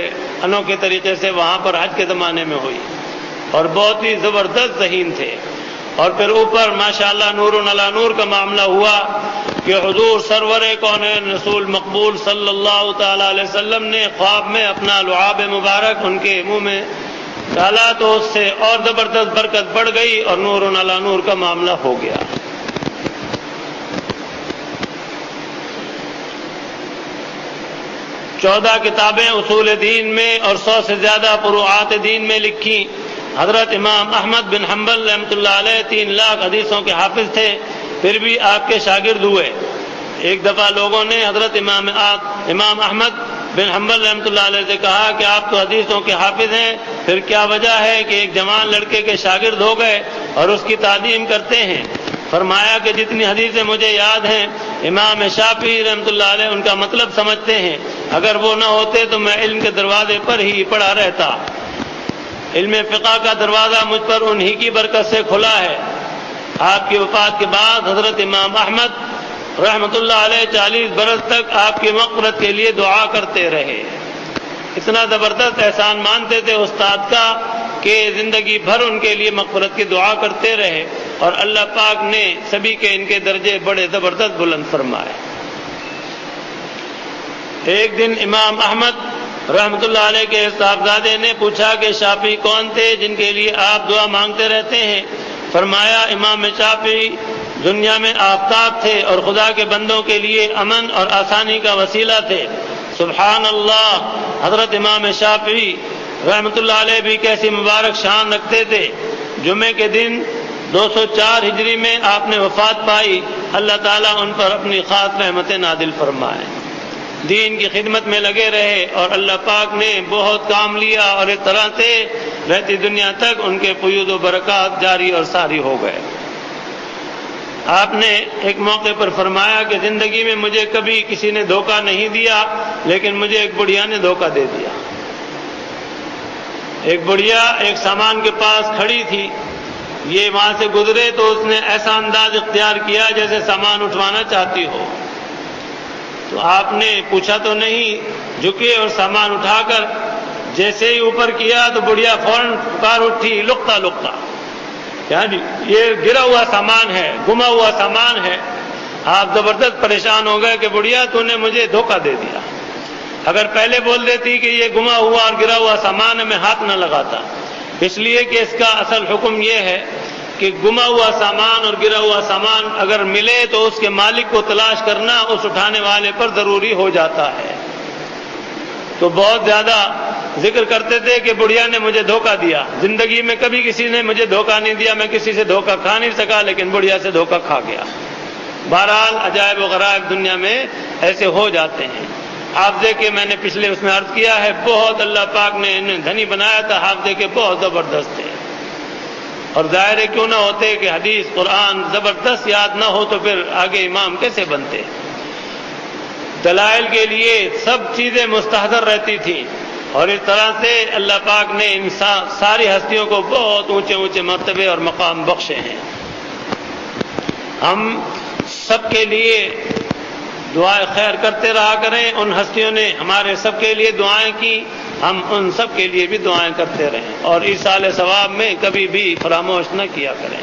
انوکھے طریقے سے وہاں پر حج کے زمانے میں ہوئی اور بہت ہی زبردست ذہین تھے۔ اور پھر اوپر ماشاءاللہ نور علی نور کا معاملہ ہوا کہ حضور سرور کونین رسول مقبول صلی اللہ تعالی علیہ وسلم نے خواب میں اپنا لعاب مبارک ان کے منہ میں ڈالا تو اس سے اور زبردست برکت بڑھ گئی اور نور علی نور کا معاملہ ہو گیا۔ چودہ کتابیں اصول دین میں اور 100 سے زیادہ فروعات دین میں لکھی۔ حضرت امام احمد بن حنبل رحمۃ اللہ علیہ 3 لاکھ حدیثوں کے حافظ تھے، پھر بھی آپ کے شاگرد ہوئے۔ ایک دفعہ لوگوں نے حضرت امام احمد بن حنبل رحمۃ اللہ علیہ سے کہا کہ آپ تو حدیثوں کے حافظ ہیں، پھر کیا وجہ ہے کہ ایک جوان لڑکے کے شاگرد ہو گئے اور اس کی تعظیم کرتے ہیں؟ فرمایا کہ جتنی حدیثیں مجھے یاد ہیں امام شافعی رحمۃ اللہ علیہ ان کا مطلب سمجھتے ہیں، اگر وہ نہ ہوتے تو میں علم کے دروازے پر ہی پڑا رہتا۔ علم فقہ کا دروازہ مجھ پر انہی کی برکت سے کھلا ہے۔ آپ کی وفات کے بعد حضرت امام احمد رحمۃ اللہ علیہ 40 برس تک آپ کی مغفرت کے لیے دعا کرتے رہے۔ اتنا زبردست احسان مانتے تھے استاد کا کہ زندگی بھر ان کے لیے مغفرت کی دعا کرتے رہے، اور اللہ پاک نے سبھی کے ان کے درجے بڑے زبردست بلند فرمائے۔ ایک دن امام احمد رحمۃ اللہ علیہ کے صاحبزادے نے پوچھا کہ شافعی کون تھے جن کے لیے آپ دعا مانگتے رہتے ہیں؟ فرمایا امام شافعی دنیا میں آفتاب تھے اور خدا کے بندوں کے لیے امن اور آسانی کا وسیلہ تھے۔ سبحان اللہ، حضرت امام شافعی رحمۃ اللہ علیہ بھی کیسی مبارک شان رکھتے تھے۔ جمعے کے دن 204 ہجری میں آپ نے وفات پائی، اللہ تعالیٰ ان پر اپنی خاص رحمتیں نازل فرمائے۔ دین کی خدمت میں لگے رہے اور اللہ پاک نے بہت کام لیا، اور اس طرح سے رہتی دنیا تک ان کے فیوض و برکات جاری اور ساری ہو گئے۔ آپ نے ایک موقع پر فرمایا کہ زندگی میں مجھے کبھی کسی نے دھوکہ نہیں دیا، لیکن مجھے ایک بڑھیا نے دھوکہ دے دیا۔ ایک بڑھیا ایک سامان کے پاس کھڑی تھی، یہ وہاں سے گزرے تو اس نے ایسا انداز اختیار کیا جیسے سامان اٹھوانا چاہتی ہو، تو آپ نے پوچھا تو نہیں، جھکے اور سامان اٹھا کر جیسے ہی اوپر کیا تو بڑھیا فوراً پکار اٹھی، لقطہ لقطہ، یعنی یہ گرا ہوا سامان ہے، گما ہوا سامان ہے۔ آپ زبردست پریشان ہو گئے کہ بڑھیا تو نے مجھے دھوکہ دے دیا، اگر پہلے بول دیتی کہ یہ گما ہوا اور گرا ہوا سامان ہے میں ہاتھ نہ لگاتا، اس لیے کہ اس کا اصل حکم یہ ہے کہ گما ہوا سامان اور گرا ہوا سامان اگر ملے تو اس کے مالک کو تلاش کرنا اس اٹھانے والے پر ضروری ہو جاتا ہے۔ تو بہت زیادہ ذکر کرتے تھے کہ بڑھیا نے مجھے دھوکہ دیا، زندگی میں کبھی کسی نے مجھے دھوکہ نہیں دیا، میں کسی سے دھوکہ کھا نہیں سکا، لیکن بڑھیا سے دھوکہ کھا گیا۔ بہرحال عجائب و غرائب دنیا میں ایسے ہو جاتے ہیں۔ حافظے کے میں نے پچھلے اس میں عرض کیا ہے، بہت اللہ پاک نے انہیں دھنی بنایا تھا، حافظے کے بہت زبردست تھے، اور ظاہر ہے کیوں نہ ہوتے کہ حدیث قرآن زبردست یاد نہ ہو تو پھر آگے امام کیسے بنتے؟ دلائل کے لیے سب چیزیں مستحضر رہتی تھیں، اور اس طرح سے اللہ پاک نے ان ساری ہستیوں کو بہت اونچے اونچے مرتبے اور مقام بخشے ہیں۔ ہم سب کے لیے دعائیں خیر کرتے رہا کریں، ان ہستیوں نے ہمارے سب کے لیے دعائیں کی، ہم ان سب کے لیے بھی دعائیں کرتے رہیں، اور ایصال ثواب میں کبھی بھی فراموش نہ کیا کریں۔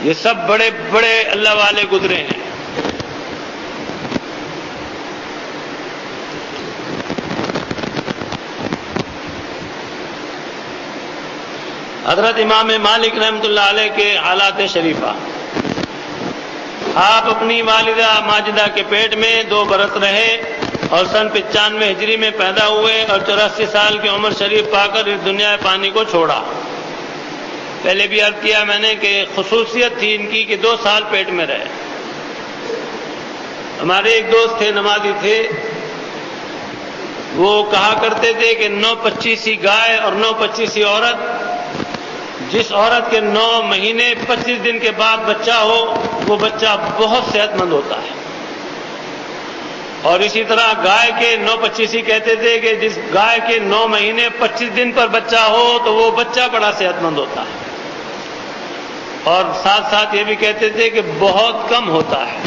یہ سب بڑے بڑے اللہ والے گزرے ہیں۔ حضرت امام مالک رحمۃ اللہ علیہ کے حالات شریفہ۔ آپ اپنی والدہ ماجدہ کے پیٹ میں 2 برس رہے اور سن 95 ہجری میں پیدا ہوئے اور 84 سال کی عمر شریف پا کر اس دنیا پانی کو چھوڑا۔ پہلے بھی عرض کیا میں نے کہ خصوصیت تھی ان کی کہ 2 سال پیٹ میں رہے۔ ہمارے ایک دوست تھے، نمازی تھے، وہ کہا کرتے تھے کہ 925 گائے اور 925 عورت، جس عورت کے 9 مہینے 25 دن کے بعد بچہ ہو وہ بچہ بہت صحت مند ہوتا ہے، اور اسی طرح گائے کے 925 کہتے تھے کہ جس گائے کے 9 مہینے 25 دن پر بچہ ہو تو وہ بچہ بڑا صحت مند ہوتا ہے، اور ساتھ ساتھ یہ بھی کہتے تھے کہ بہت کم ہوتا ہے،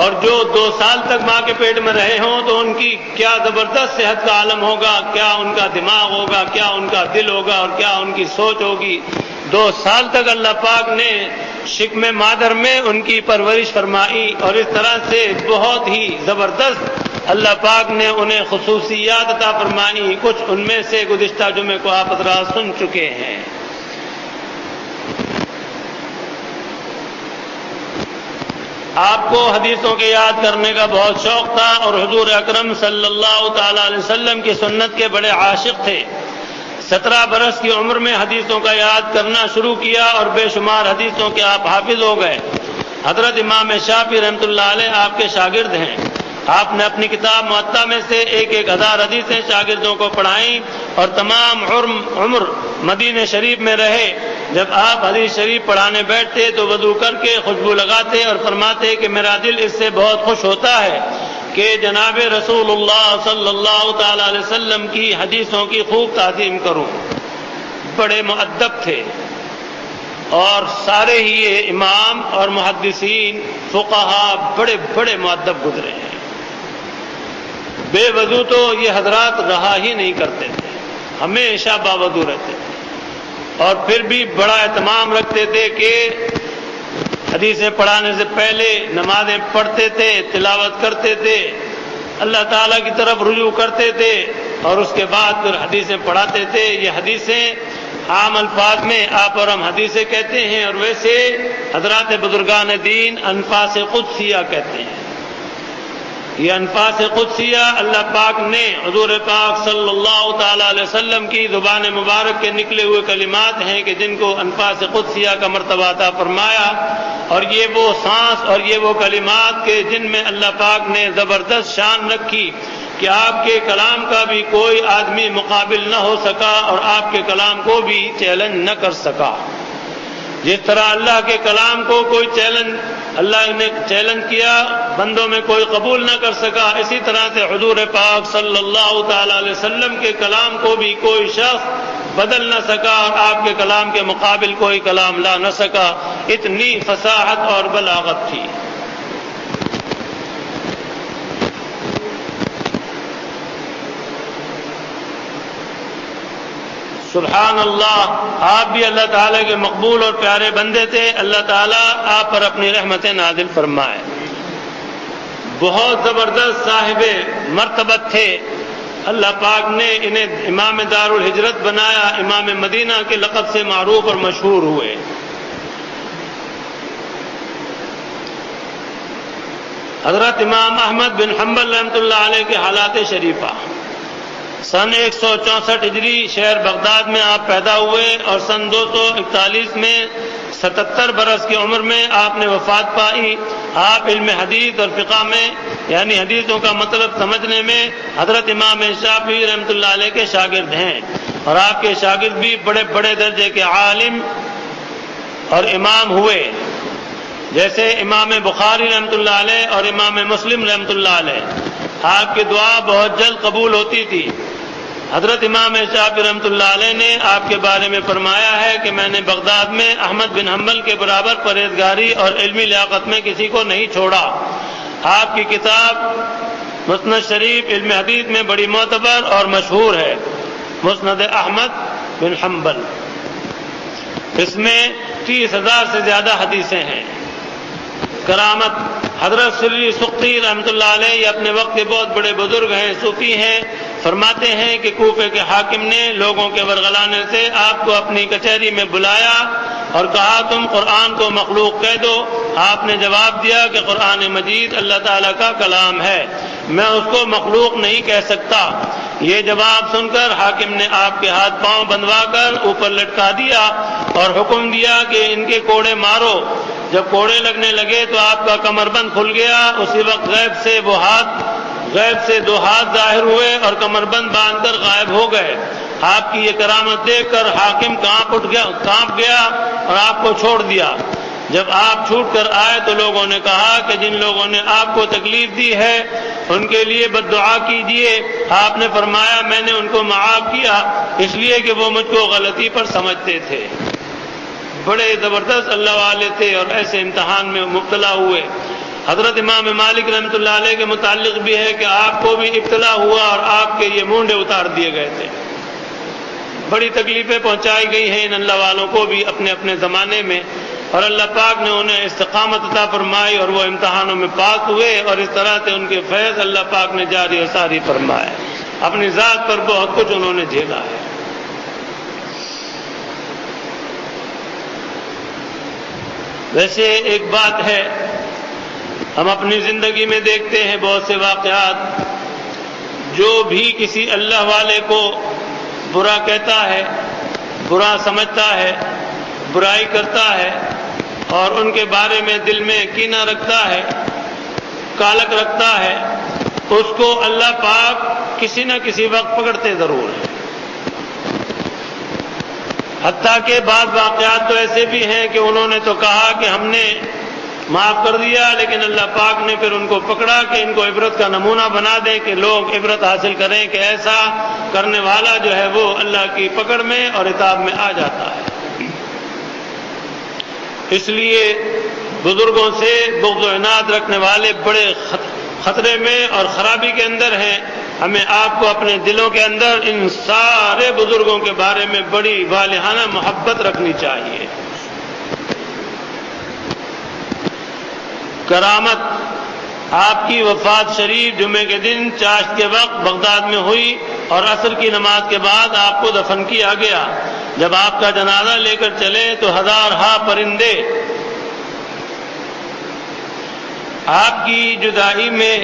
اور جو 2 سال تک ماں کے پیٹ میں رہے ہوں تو ان کی کیا زبردست صحت کا عالم ہوگا، کیا ان کا دماغ ہوگا، کیا ان کا دل ہوگا، اور کیا ان کی سوچ ہوگی۔ 2 سال تک اللہ پاک نے شکم مادر میں ان کی پرورش فرمائی، اور اس طرح سے بہت ہی زبردست اللہ پاک نے انہیں خصوصیات عطا فرمائی۔ کچھ ان میں سے گزشتہ جمعے کو آپ حضرات سن چکے ہیں۔ آپ کو حدیثوں کے یاد کرنے کا بہت شوق تھا، اور حضور اکرم صلی اللہ تعالی علیہ وسلم کی سنت کے بڑے عاشق تھے۔ 17 برس کی عمر میں حدیثوں کا یاد کرنا شروع کیا اور بے شمار حدیثوں کے آپ حافظ ہو گئے۔ حضرت امام شافعی رحمۃ اللہ علیہ آپ کے شاگرد ہیں۔ آپ نے اپنی کتاب موطا میں سے 1000 حدیثیں شاگردوں کو پڑھائیں، اور تمام عمر مدینہ شریف میں رہے۔ جب آپ حدیث شریف پڑھانے بیٹھتے تو وضو کر کے خوشبو لگاتے اور فرماتے کہ میرا دل اس سے بہت خوش ہوتا ہے کہ جناب رسول اللہ صلی اللہ تعالی علیہ وسلم کی حدیثوں کی خوب تعظیم کروں۔ بڑے مؤدب تھے، اور سارے ہی یہ امام اور محدثین فقہا بڑے بڑے مؤدب گزرے ہیں۔ بے وضو تو یہ حضرات رہا ہی نہیں کرتے تھے، ہمیشہ باوضو رہتے تھے، اور پھر بھی بڑا اہتمام رکھتے تھے کہ حدیثیں پڑھانے سے پہلے نمازیں پڑھتے تھے، تلاوت کرتے تھے، اللہ تعالیٰ کی طرف رجوع کرتے تھے، اور اس کے بعد پھر حدیثیں پڑھاتے تھے۔ یہ حدیثیں عام الفاظ میں آپ اور ہم حدیثیں کہتے ہیں، اور ویسے حضرات بزرگان دین انفاس قدسیہ کہتے ہیں۔ یہ انفاس قدسیہ اللہ پاک نے حضور پاک صلی اللہ تعالی علیہ وسلم کی زبان مبارک کے نکلے ہوئے کلمات ہیں کہ جن کو انفاس قدسیہ کا مرتبہ عطا فرمایا، اور یہ وہ سانس اور یہ وہ کلمات کہ جن میں اللہ پاک نے زبردست شان رکھی کہ آپ کے کلام کا بھی کوئی آدمی مقابل نہ ہو سکا، اور آپ کے کلام کو بھی چیلنج نہ کر سکا۔ جس طرح اللہ کے کلام کو کوئی اللہ نے چیلنج کیا، بندوں میں کوئی قبول نہ کر سکا، اسی طرح سے حضور پاک صلی اللہ تعالی علیہ وسلم کے کلام کو بھی کوئی شخص بدل نہ سکا، اور آپ کے کلام کے مقابل کوئی کلام لا نہ سکا۔ اتنی فصاحت اور بلاغت تھی۔ سبحان اللہ، آپ بھی اللہ تعالیٰ کے مقبول اور پیارے بندے تھے۔ اللہ تعالیٰ آپ پر اپنی رحمتیں نازل فرمائے۔ بہت زبردست صاحب مرتبت تھے۔ اللہ پاک نے انہیں امام دار الہجرت بنایا، امام مدینہ کے لقب سے معروف اور مشہور ہوئے۔ حضرت امام احمد بن حنبل رحمۃ اللہ علیہ کے حالات شریفہ۔ سن 164 ہجری شہر بغداد میں آپ پیدا ہوئے، اور سن 241 میں 77 برس کی عمر میں آپ نے وفات پائی۔ آپ علم حدیث اور فقہ میں، یعنی حدیثوں کا مطلب سمجھنے میں، حضرت امام شافعی رحمۃ اللہ علیہ کے شاگرد ہیں، اور آپ کے شاگرد بھی بڑے بڑے درجے کے عالم اور امام ہوئے، جیسے امام بخاری رحمۃ اللہ علیہ اور امام مسلم رحمۃ اللہ علیہ۔ آپ کی دعا بہت جلد قبول ہوتی تھی۔ حضرت امام شافعی رحمۃ اللہ علیہ نے آپ کے بارے میں فرمایا ہے کہ میں نے بغداد میں احمد بن حنبل کے برابر پرہیزگاری اور علمی لیاقت میں کسی کو نہیں چھوڑا۔ آپ کی کتاب مسند شریف علم حدیث میں بڑی معتبر اور مشہور ہے، مسند احمد بن حنبل۔ اس میں 30,000 سے زیادہ حدیثیں ہیں۔ کرامت حضرت سری سختی رحمۃ اللہ علیہ یہ اپنے وقت کے بہت بڑے بزرگ ہیں، صوفی ہیں، فرماتے ہیں کہ کوفے کے حاکم نے لوگوں کے ورغلانے سے آپ کو اپنی کچہری میں بلایا اور کہا تم قرآن کو مخلوق کہہ دو۔ آپ نے جواب دیا کہ قرآن مجید اللہ تعالیٰ کا کلام ہے، میں اس کو مخلوق نہیں کہہ سکتا۔ یہ جواب سن کر حاکم نے آپ کے ہاتھ پاؤں بندھوا کر اوپر لٹکا دیا اور حکم دیا کہ ان کے کوڑے مارو۔ جب کوڑے لگنے لگے تو آپ کا کمر بند کھل گیا۔ اسی وقت غیب سے دو ہاتھ ظاہر ہوئے اور کمر بند باندھ کر غائب ہو گئے۔ آپ کی یہ کرامت دیکھ کر حاکم کانپ گیا اور آپ کو چھوڑ دیا۔ جب آپ چھوٹ کر آئے تو لوگوں نے کہا کہ جن لوگوں نے آپ کو تکلیف دی ہے ان کے لیے بد دعا کیجیے۔ آپ نے فرمایا میں نے ان کو معاف کیا اس لیے کہ وہ مجھ کو غلطی پر سمجھتے تھے۔ بڑے زبردست اللہ والے تھے اور ایسے امتحان میں مبتلا ہوئے۔ حضرت امام مالک رحمۃ اللہ علیہ کے متعلق بھی ہے کہ آپ کو بھی ابتلا ہوا اور آپ کے یہ مونڈے اتار دیے گئے تھے۔ بڑی تکلیفیں پہنچائی گئی ہیں ان اللہ والوں کو بھی اپنے اپنے زمانے میں، اور اللہ پاک نے انہیں استقامت عطا فرمائی اور وہ امتحانوں میں پاس ہوئے، اور اس طرح سے ان کے فیض اللہ پاک نے جاری و ساری فرمایا۔ اپنی ذات پر بہت کچھ انہوں نے جھیلا ہے۔ ویسے ایک بات ہے، ہم اپنی زندگی میں دیکھتے ہیں بہت سے واقعات، جو بھی کسی اللہ والے کو برا کہتا ہے، برا سمجھتا ہے، برائی کرتا ہے اور ان کے بارے میں دل میں کینہ رکھتا ہے، کالک رکھتا ہے، اس کو اللہ پاک کسی نہ کسی وقت پکڑتے ضرور ہیں۔ حتیٰ کہ بعض واقعات تو ایسے بھی ہیں کہ انہوں نے تو کہا کہ ہم نے معاف کر دیا، لیکن اللہ پاک نے پھر ان کو پکڑا کہ ان کو عبرت کا نمونہ بنا دے کہ لوگ عبرت حاصل کریں کہ ایسا کرنے والا جو ہے وہ اللہ کی پکڑ میں اور عتاب میں آ جاتا ہے۔ اس لیے بزرگوں سے بغض و عناد رکھنے والے بڑے خطرے میں اور خرابی کے اندر ہیں۔ ہمیں آپ کو اپنے دلوں کے اندر ان سارے بزرگوں کے بارے میں بڑی والہانہ محبت رکھنی چاہیے۔ کرامت آپ کی وفات شریف جمعے کے دن چاشت کے وقت بغداد میں ہوئی اور عصر کی نماز کے بعد آپ کو دفن کیا گیا۔ جب آپ کا جنازہ لے کر چلے تو ہزارہا پرندے آپ کی جدائی میں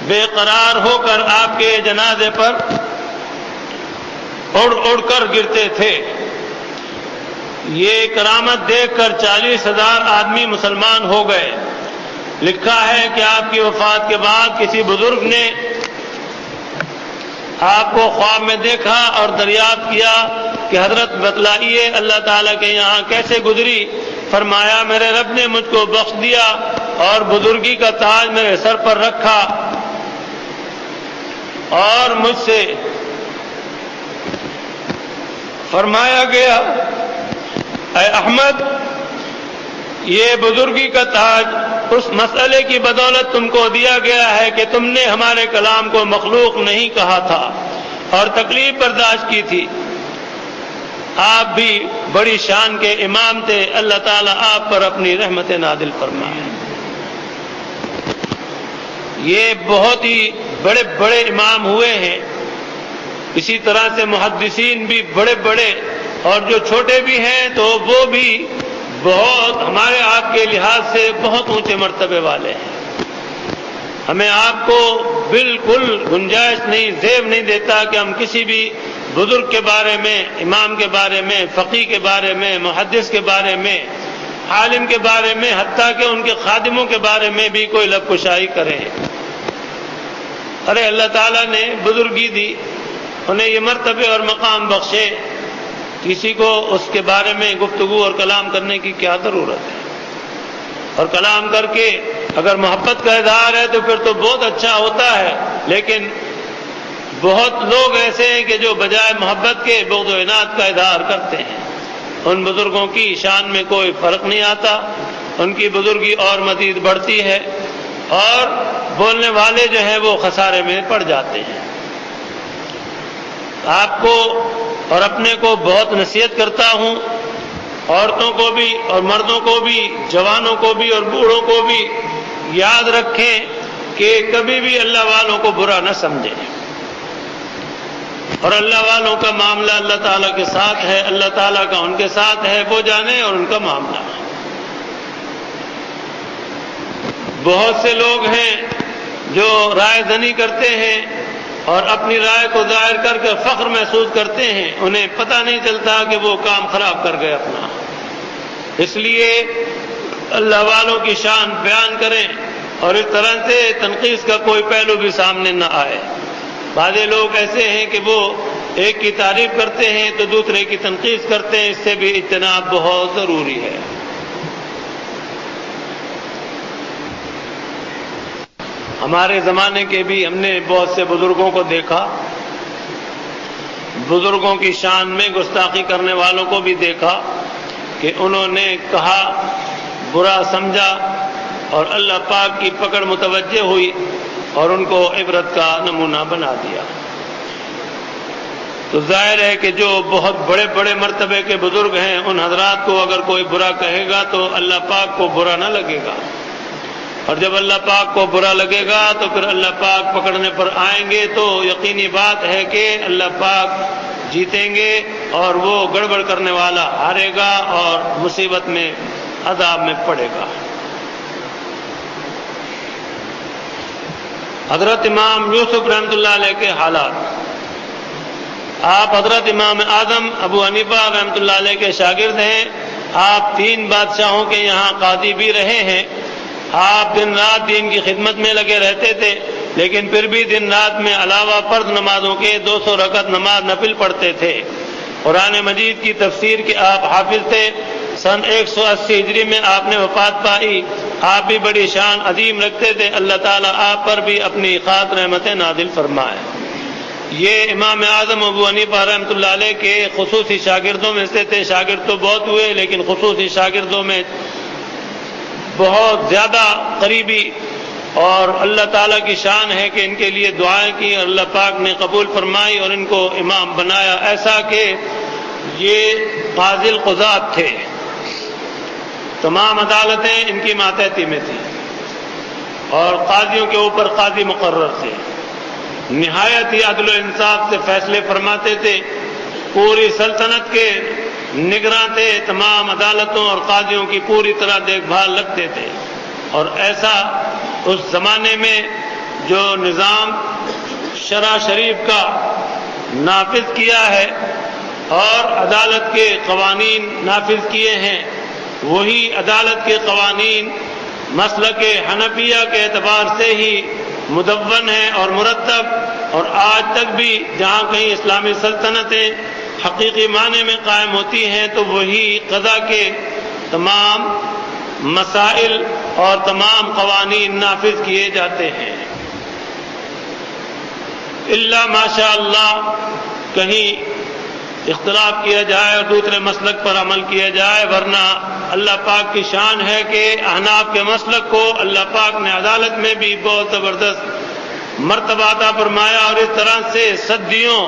بے قرار ہو کر آپ کے جنازے پر اڑ اڑ کر گرتے تھے۔ یہ کرامت دیکھ کر 40,000 آدمی مسلمان ہو گئے۔ لکھا ہے کہ آپ کی وفات کے بعد کسی بزرگ نے آپ کو خواب میں دیکھا اور دریافت کیا کہ حضرت بتلائیے اللہ تعالیٰ کے یہاں کیسے گزری؟ فرمایا میرے رب نے مجھ کو بخش دیا اور بزرگی کا تاج میرے سر پر رکھا اور مجھ سے فرمایا گیا اے احمد، یہ بزرگی کا تاج اس مسئلے کی بدولت تم کو دیا گیا ہے کہ تم نے ہمارے کلام کو مخلوق نہیں کہا تھا اور تکلیف برداشت کی تھی۔ آپ بھی بڑی شان کے امام تھے، اللہ تعالیٰ آپ پر اپنی رحمت نازل فرمائے۔ یہ بہت ہی بڑے بڑے امام ہوئے ہیں۔ اسی طرح سے محدثین بھی بڑے بڑے اور جو چھوٹے بھی ہیں تو وہ بھی بہت ہمارے آپ کے لحاظ سے بہت اونچے مرتبے والے ہیں۔ ہمیں آپ کو بالکل گنجائش نہیں، زیب نہیں دیتا کہ ہم کسی بھی بزرگ کے بارے میں، امام کے بارے میں، فقیہ کے بارے میں، محدث کے بارے میں، عالم کے بارے میں، حتیٰ کہ ان کے خادموں کے بارے میں بھی کوئی لب کشائی کریں۔ ارے اللہ تعالیٰ نے بزرگی دی، انہیں یہ مرتبے اور مقام بخشے، کسی کو اس کے بارے میں گفتگو اور کلام کرنے کی کیا ضرورت ہے؟ اور کلام کر کے اگر محبت کا اظہار ہے تو پھر تو بہت اچھا ہوتا ہے، لیکن بہت لوگ ایسے ہیں کہ جو بجائے محبت کے بغض و عناد کا اظہار کرتے ہیں۔ ان بزرگوں کی شان میں کوئی فرق نہیں آتا، ان کی بزرگی اور مزید بڑھتی ہے اور بولنے والے جو ہیں وہ خسارے میں پڑ جاتے ہیں۔ آپ کو اور اپنے کو بہت نصیحت کرتا ہوں عورتوں کو بھی اور مردوں کو بھی، جوانوں کو بھی اور بوڑھوں کو بھی یاد رکھیں کہ کبھی بھی اللہ والوں کو برا نہ سمجھیں، اور اللہ والوں کا معاملہ اللہ تعالیٰ کے ساتھ ہے، اللہ تعالیٰ کا ان کے ساتھ ہے، وہ جانے اور ان کا معاملہ۔ بہت سے لوگ ہیں جو رائے دہی کرتے ہیں اور اپنی رائے کو ظاہر کر کے فخر محسوس کرتے ہیں، انہیں پتہ نہیں چلتا کہ وہ کام خراب کر گئے اپنا۔ اس لیے اللہ والوں کی شان بیان کریں اور اس طرح سے تنقیص کا کوئی پہلو بھی سامنے نہ آئے۔ بعض لوگ ایسے ہیں کہ وہ ایک کی تعریف کرتے ہیں تو دوسرے کی تنقیص کرتے ہیں، اس سے بھی اجتناب بہت ضروری ہے۔ ہمارے زمانے کے بھی ہم نے بہت سے بزرگوں کو دیکھا، بزرگوں کی شان میں گستاخی کرنے والوں کو بھی دیکھا کہ انہوں نے کہا، برا سمجھا اور اللہ پاک کی پکڑ متوجہ ہوئی اور ان کو عبرت کا نمونہ بنا دیا۔ تو ظاہر ہے کہ جو بہت بڑے بڑے مرتبے کے بزرگ ہیں، ان حضرات کو اگر کوئی برا کہے گا تو اللہ پاک کو برا نہ لگے گا، اور جب اللہ پاک کو برا لگے گا تو پھر اللہ پاک پکڑنے پر آئیں گے، تو یقینی بات ہے کہ اللہ پاک جیتیں گے اور وہ گڑبڑ کرنے والا ہارے گا اور مصیبت میں، عذاب میں پڑے گا۔ حضرت امام یوسف رحمۃ اللہ علیہ کے حالات۔ آپ حضرت امام اعظم ابو حنیفہ رحمۃ اللہ علیہ کے شاگرد ہیں، آپ 3 بادشاہوں کے یہاں قاضی بھی رہے ہیں، آپ دن رات دین کی خدمت میں لگے رہتے تھے، لیکن پھر بھی دن رات میں علاوہ فرض نمازوں کے 200 رکعت نماز نفل پڑھتے تھے۔ قرآن مجید کی تفسیر کے آپ حافظ تھے۔ سن 180 ہجری میں آپ نے وفات پائی۔ آپ بھی بڑی شان عظیم رکھتے تھے، اللہ تعالیٰ آپ پر بھی اپنی خاص رحمتیں نازل فرمائے۔ یہ امام اعظم ابو حنیفہ رحمۃ اللہ علیہ کے خصوصی شاگردوں میں سے تھے۔ شاگرد تو بہت ہوئے لیکن خصوصی شاگردوں میں بہت زیادہ قریبی، اور اللہ تعالیٰ کی شان ہے کہ ان کے لیے دعائیں کی، اللہ پاک نے قبول فرمائی اور ان کو امام بنایا، ایسا کہ یہ قاضی القضات تھے، تمام عدالتیں ان کی ماتحتی میں تھیں، اور قاضیوں کے اوپر قاضی مقرر تھے، نہایت ہی عدل و انصاف سے فیصلے فرماتے تھے، پوری سلطنت کے نگراں تھے، تمام عدالتوں اور قاضیوں کی پوری طرح دیکھ بھال رکھتے تھے۔ اور ایسا اس زمانے میں جو نظام شرع شریف کا نافذ کیا ہے اور عدالت کے قوانین نافذ کیے ہیں، وہی عدالت کے قوانین مسلک حنفیہ کے اعتبار سے ہی مدون ہیں اور مرتب، اور آج تک بھی جہاں کہیں اسلامی سلطنتیں حقیقی معنی میں قائم ہوتی ہیں تو وہی قضا کے تمام مسائل اور تمام قوانین نافذ کیے جاتے ہیں، الا ماشاء اللہ کہیں اختلاف کیا جائے اور دوسرے مسلک پر عمل کیا جائے، ورنہ اللہ پاک کی شان ہے کہ احناف کے مسلک کو اللہ پاک نے عدالت میں بھی بہت زبردست مرتبہ عطا فرمایا، اور اس طرح سے صدیوں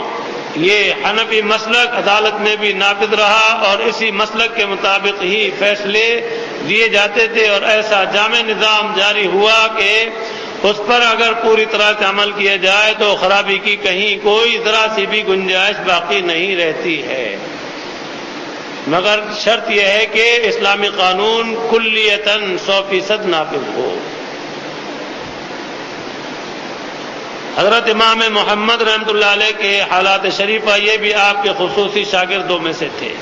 یہ حنفی مسلک عدالت میں بھی نافذ رہا اور اسی مسلک کے مطابق ہی فیصلے دیے جاتے تھے، اور ایسا جامع نظام جاری ہوا کہ اس پر اگر پوری طرح سے عمل کیا جائے تو خرابی کی کہیں کوئی ذرا سی بھی گنجائش باقی نہیں رہتی ہے، مگر شرط یہ ہے کہ اسلامی قانون کلیتاً 100% نافذ ہو۔ حضرت امام محمد رحمۃ اللہ علیہ کے حالات شریفہ یہ بھی آپ کے خصوصی شاگردوں میں سے تھے۔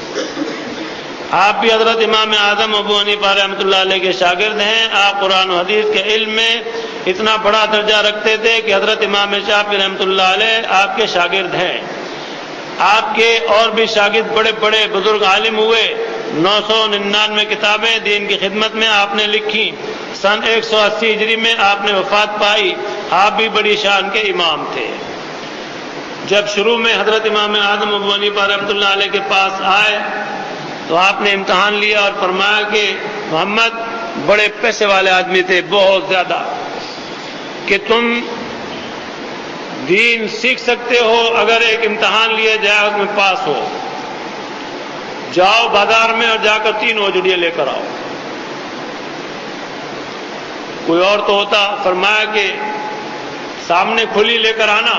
آپ بھی حضرت امام اعظم ابو حنیفہ رحمۃ اللہ علیہ کے شاگرد ہیں۔ آپ قرآن و حدیث کے علم میں اتنا بڑا درجہ رکھتے تھے کہ حضرت امام شافعی رحمۃ اللہ علیہ آپ کے شاگرد ہیں۔ آپ کے اور بھی شاگرد بڑے بڑے بزرگ عالم ہوئے، 999 کتابیں دین کی خدمت میں آپ نے لکھی۔ سن 180 ہجری میں آپ نے وفات پائی۔ آپ بھی بڑی شان کے امام تھے۔ جب شروع میں حضرت امام اعظم ابو حنیفہ رحمۃ اللہ علیہ کے پاس آئے تو آپ نے امتحان لیا اور فرمایا کہ محمد بڑے پیسے والے آدمی تھے، بہت زیادہ، کہ تم دین سیکھ سکتے ہو اگر ایک امتحان لیا جائے اس میں پاس ہو۔ جاؤ بازار میں اور جا کر 3 اوجڑیاں لے کر آؤ۔ کوئی اور تو ہوتا فرمایا کہ سامنے کھلی لے کر آنا،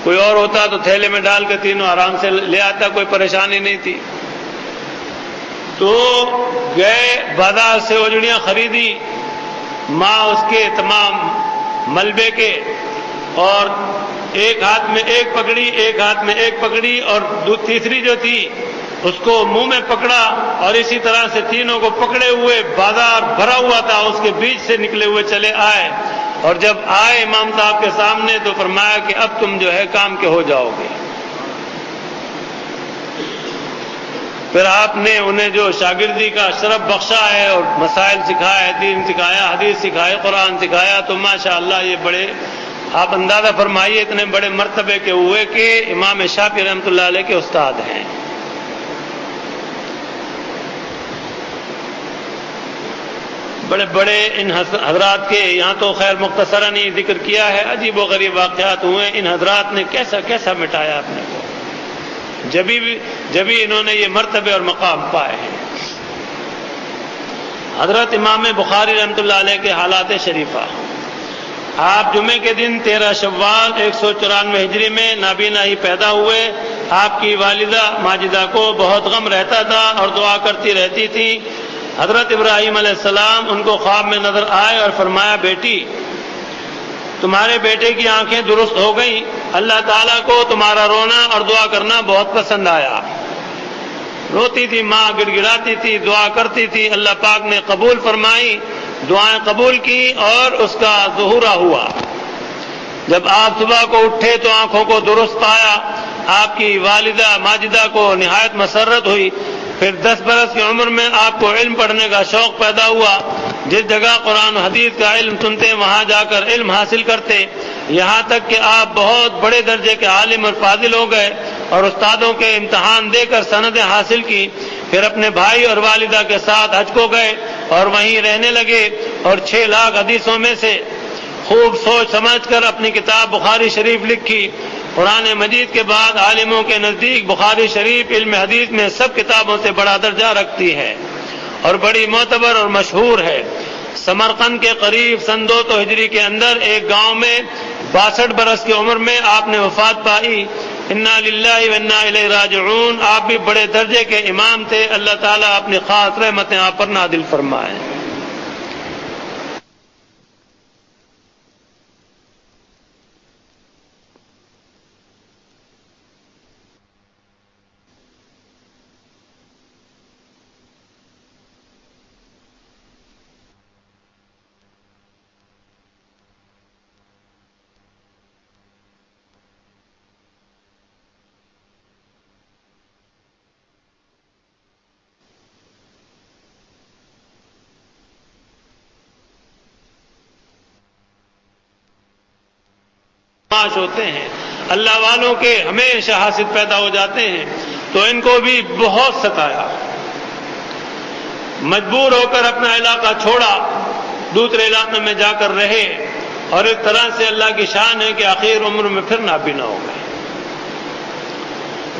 کوئی اور ہوتا تو تھیلے میں ڈال کے تینوں آرام سے لے آتا، کوئی پریشانی نہیں تھی۔ تو گئے بازار سے اوجڑیاں خریدی، ماں اس کے تمام ملبے کے، اور ایک ہاتھ میں ایک پکڑی، ایک ہاتھ میں ایک پکڑی، اور تیسری جو تھی اس کو منہ میں پکڑا، اور اسی طرح سے تینوں کو پکڑے ہوئے بازار بھرا ہوا تھا اس کے بیچ سے نکلے ہوئے چلے آئے، اور جب آئے امام صاحب کے سامنے تو فرمایا کہ اب تم جو ہے کام کے ہو جاؤ گے۔ پھر آپ نے انہیں جو شاگردی کا شرف بخشا ہے اور مسائل سکھائے، دین سکھایا، حدیث سکھائے، قرآن سکھایا، تو ماشاءاللہ یہ بڑے، آپ اندازہ فرمائیے اتنے بڑے مرتبے کے ہوئے کہ امام شافعی رحمۃ اللہ علیہ کے استاد ہیں۔ بڑے بڑے ان حضرات کے یہاں تو خیر مختصراً ہی ذکر کیا ہے، عجیب و غریب واقعات ہوئے، ان حضرات نے کیسا کیسا مٹایا اپنے کو، جبھی انہوں نے یہ مرتبے اور مقام پائے ہیں۔ حضرت امام بخاری رحمۃ اللہ علیہ کے حالات شریفہ، آپ جمعے کے دن 13 شوال 194 ہجری میں نابینا ہی پیدا ہوئے۔ آپ کی والدہ ماجدہ کو بہت غم رہتا تھا اور دعا کرتی رہتی تھی۔ حضرت ابراہیم علیہ السلام ان کو خواب میں نظر آئے اور فرمایا، بیٹی تمہارے بیٹے کی آنکھیں درست ہو گئیں، اللہ تعالیٰ کو تمہارا رونا اور دعا کرنا بہت پسند آیا۔ روتی تھی ماں، گڑ گڑاتی تھی، دعا کرتی تھی، اللہ پاک نے قبول فرمائی، دعائیں قبول کی اور اس کا ظہورہ ہوا۔ جب آپ صبح کو اٹھے تو آنکھوں کو درست پایا۔ آپ کی والدہ ماجدہ کو نہایت مسرت ہوئی۔ پھر 10 برس کی عمر میں آپ کو علم پڑھنے کا شوق پیدا ہوا۔ جس جگہ قرآن و حدیث کا علم سنتے وہاں جا کر علم حاصل کرتے، یہاں تک کہ آپ بہت بڑے درجے کے عالم اور فاضل ہو گئے اور استادوں کے امتحان دے کر سندیں حاصل کی۔ پھر اپنے بھائی اور والدہ کے ساتھ حج کو گئے اور وہیں رہنے لگے، اور 6 لاکھ حدیثوں میں سے خوب سوچ سمجھ کر اپنی کتاب بخاری شریف لکھی۔ قرآن مجید کے بعد عالموں کے نزدیک بخاری شریف علم حدیث میں سب کتابوں سے بڑا درجہ رکھتی ہے اور بڑی معتبر اور مشہور ہے۔ سمرقند کے قریب سن 200 ہجری کے اندر ایک گاؤں میں 62 برس کی عمر میں آپ نے وفات پائی۔ انا للہ و انا الیہ راجعون۔ آپ بھی بڑے درجے کے امام تھے، اللہ تعالیٰ اپنی خاص رحمتیں آپ پر نازل فرمائے۔ ہوتے ہیں اللہ والوں کے ہمیشہ حاسد پیدا ہو جاتے ہیں، تو ان کو بھی بہت ستایا، مجبور ہو کر اپنا علاقہ چھوڑا، دوسرے علاقے میں جا کر رہے، اور اس طرح سے اللہ کی شان ہے کہ آخر عمر میں پھر نابینا ہو گئے۔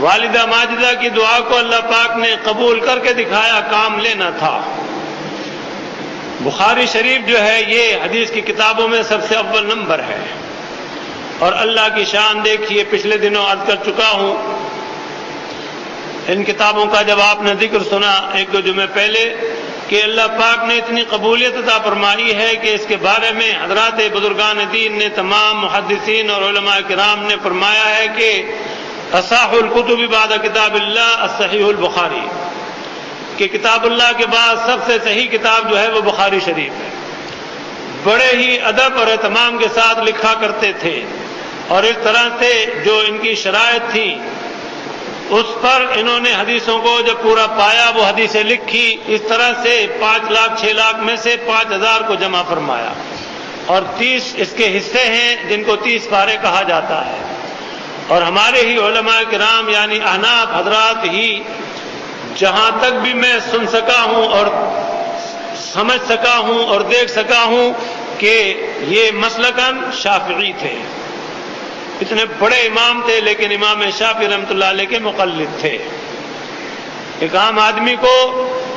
والدہ ماجدہ کی دعا کو اللہ پاک نے قبول کر کے دکھایا، کام لینا تھا۔ بخاری شریف جو ہے یہ حدیث کی کتابوں میں سب سے اول نمبر ہے، اور اللہ کی شان دیکھیے، پچھلے دنوں عرض کر چکا ہوں، ان کتابوں کا جب آپ نے ذکر سنا 1-2 جمعے پہلے کہ اللہ پاک نے اتنی قبولیت عطا فرمائی ہے کہ اس کے بارے میں حضرات بزرگان دین نے، تمام محدثین اور علماء کرام نے فرمایا ہے کہ اصح الکتب بعد کتاب اللہ الصحیح البخاری، کہ کتاب اللہ کے بعد سب سے صحیح کتاب جو ہے وہ بخاری شریف ہے۔ بڑے ہی ادب اور اہتمام کے ساتھ لکھا کرتے تھے، اور اس طرح سے جو ان کی شرائط تھی اس پر انہوں نے حدیثوں کو جب پورا پایا وہ حدیثیں لکھی، اس طرح سے 5 لاکھ 6 لاکھ میں سے 5000 کو جمع فرمایا، اور 30 اس کے حصے ہیں جن کو 30 پارے کہا جاتا ہے۔ اور ہمارے ہی علماء کرام یعنی احناف حضرات ہی، جہاں تک بھی میں سن سکا ہوں اور سمجھ سکا ہوں اور دیکھ سکا ہوں کہ یہ مسلکاً شافعی تھے، اتنے بڑے امام تھے لیکن امام شافعی رحمۃ اللہ علیہ کے مقلد تھے۔ ایک عام آدمی کو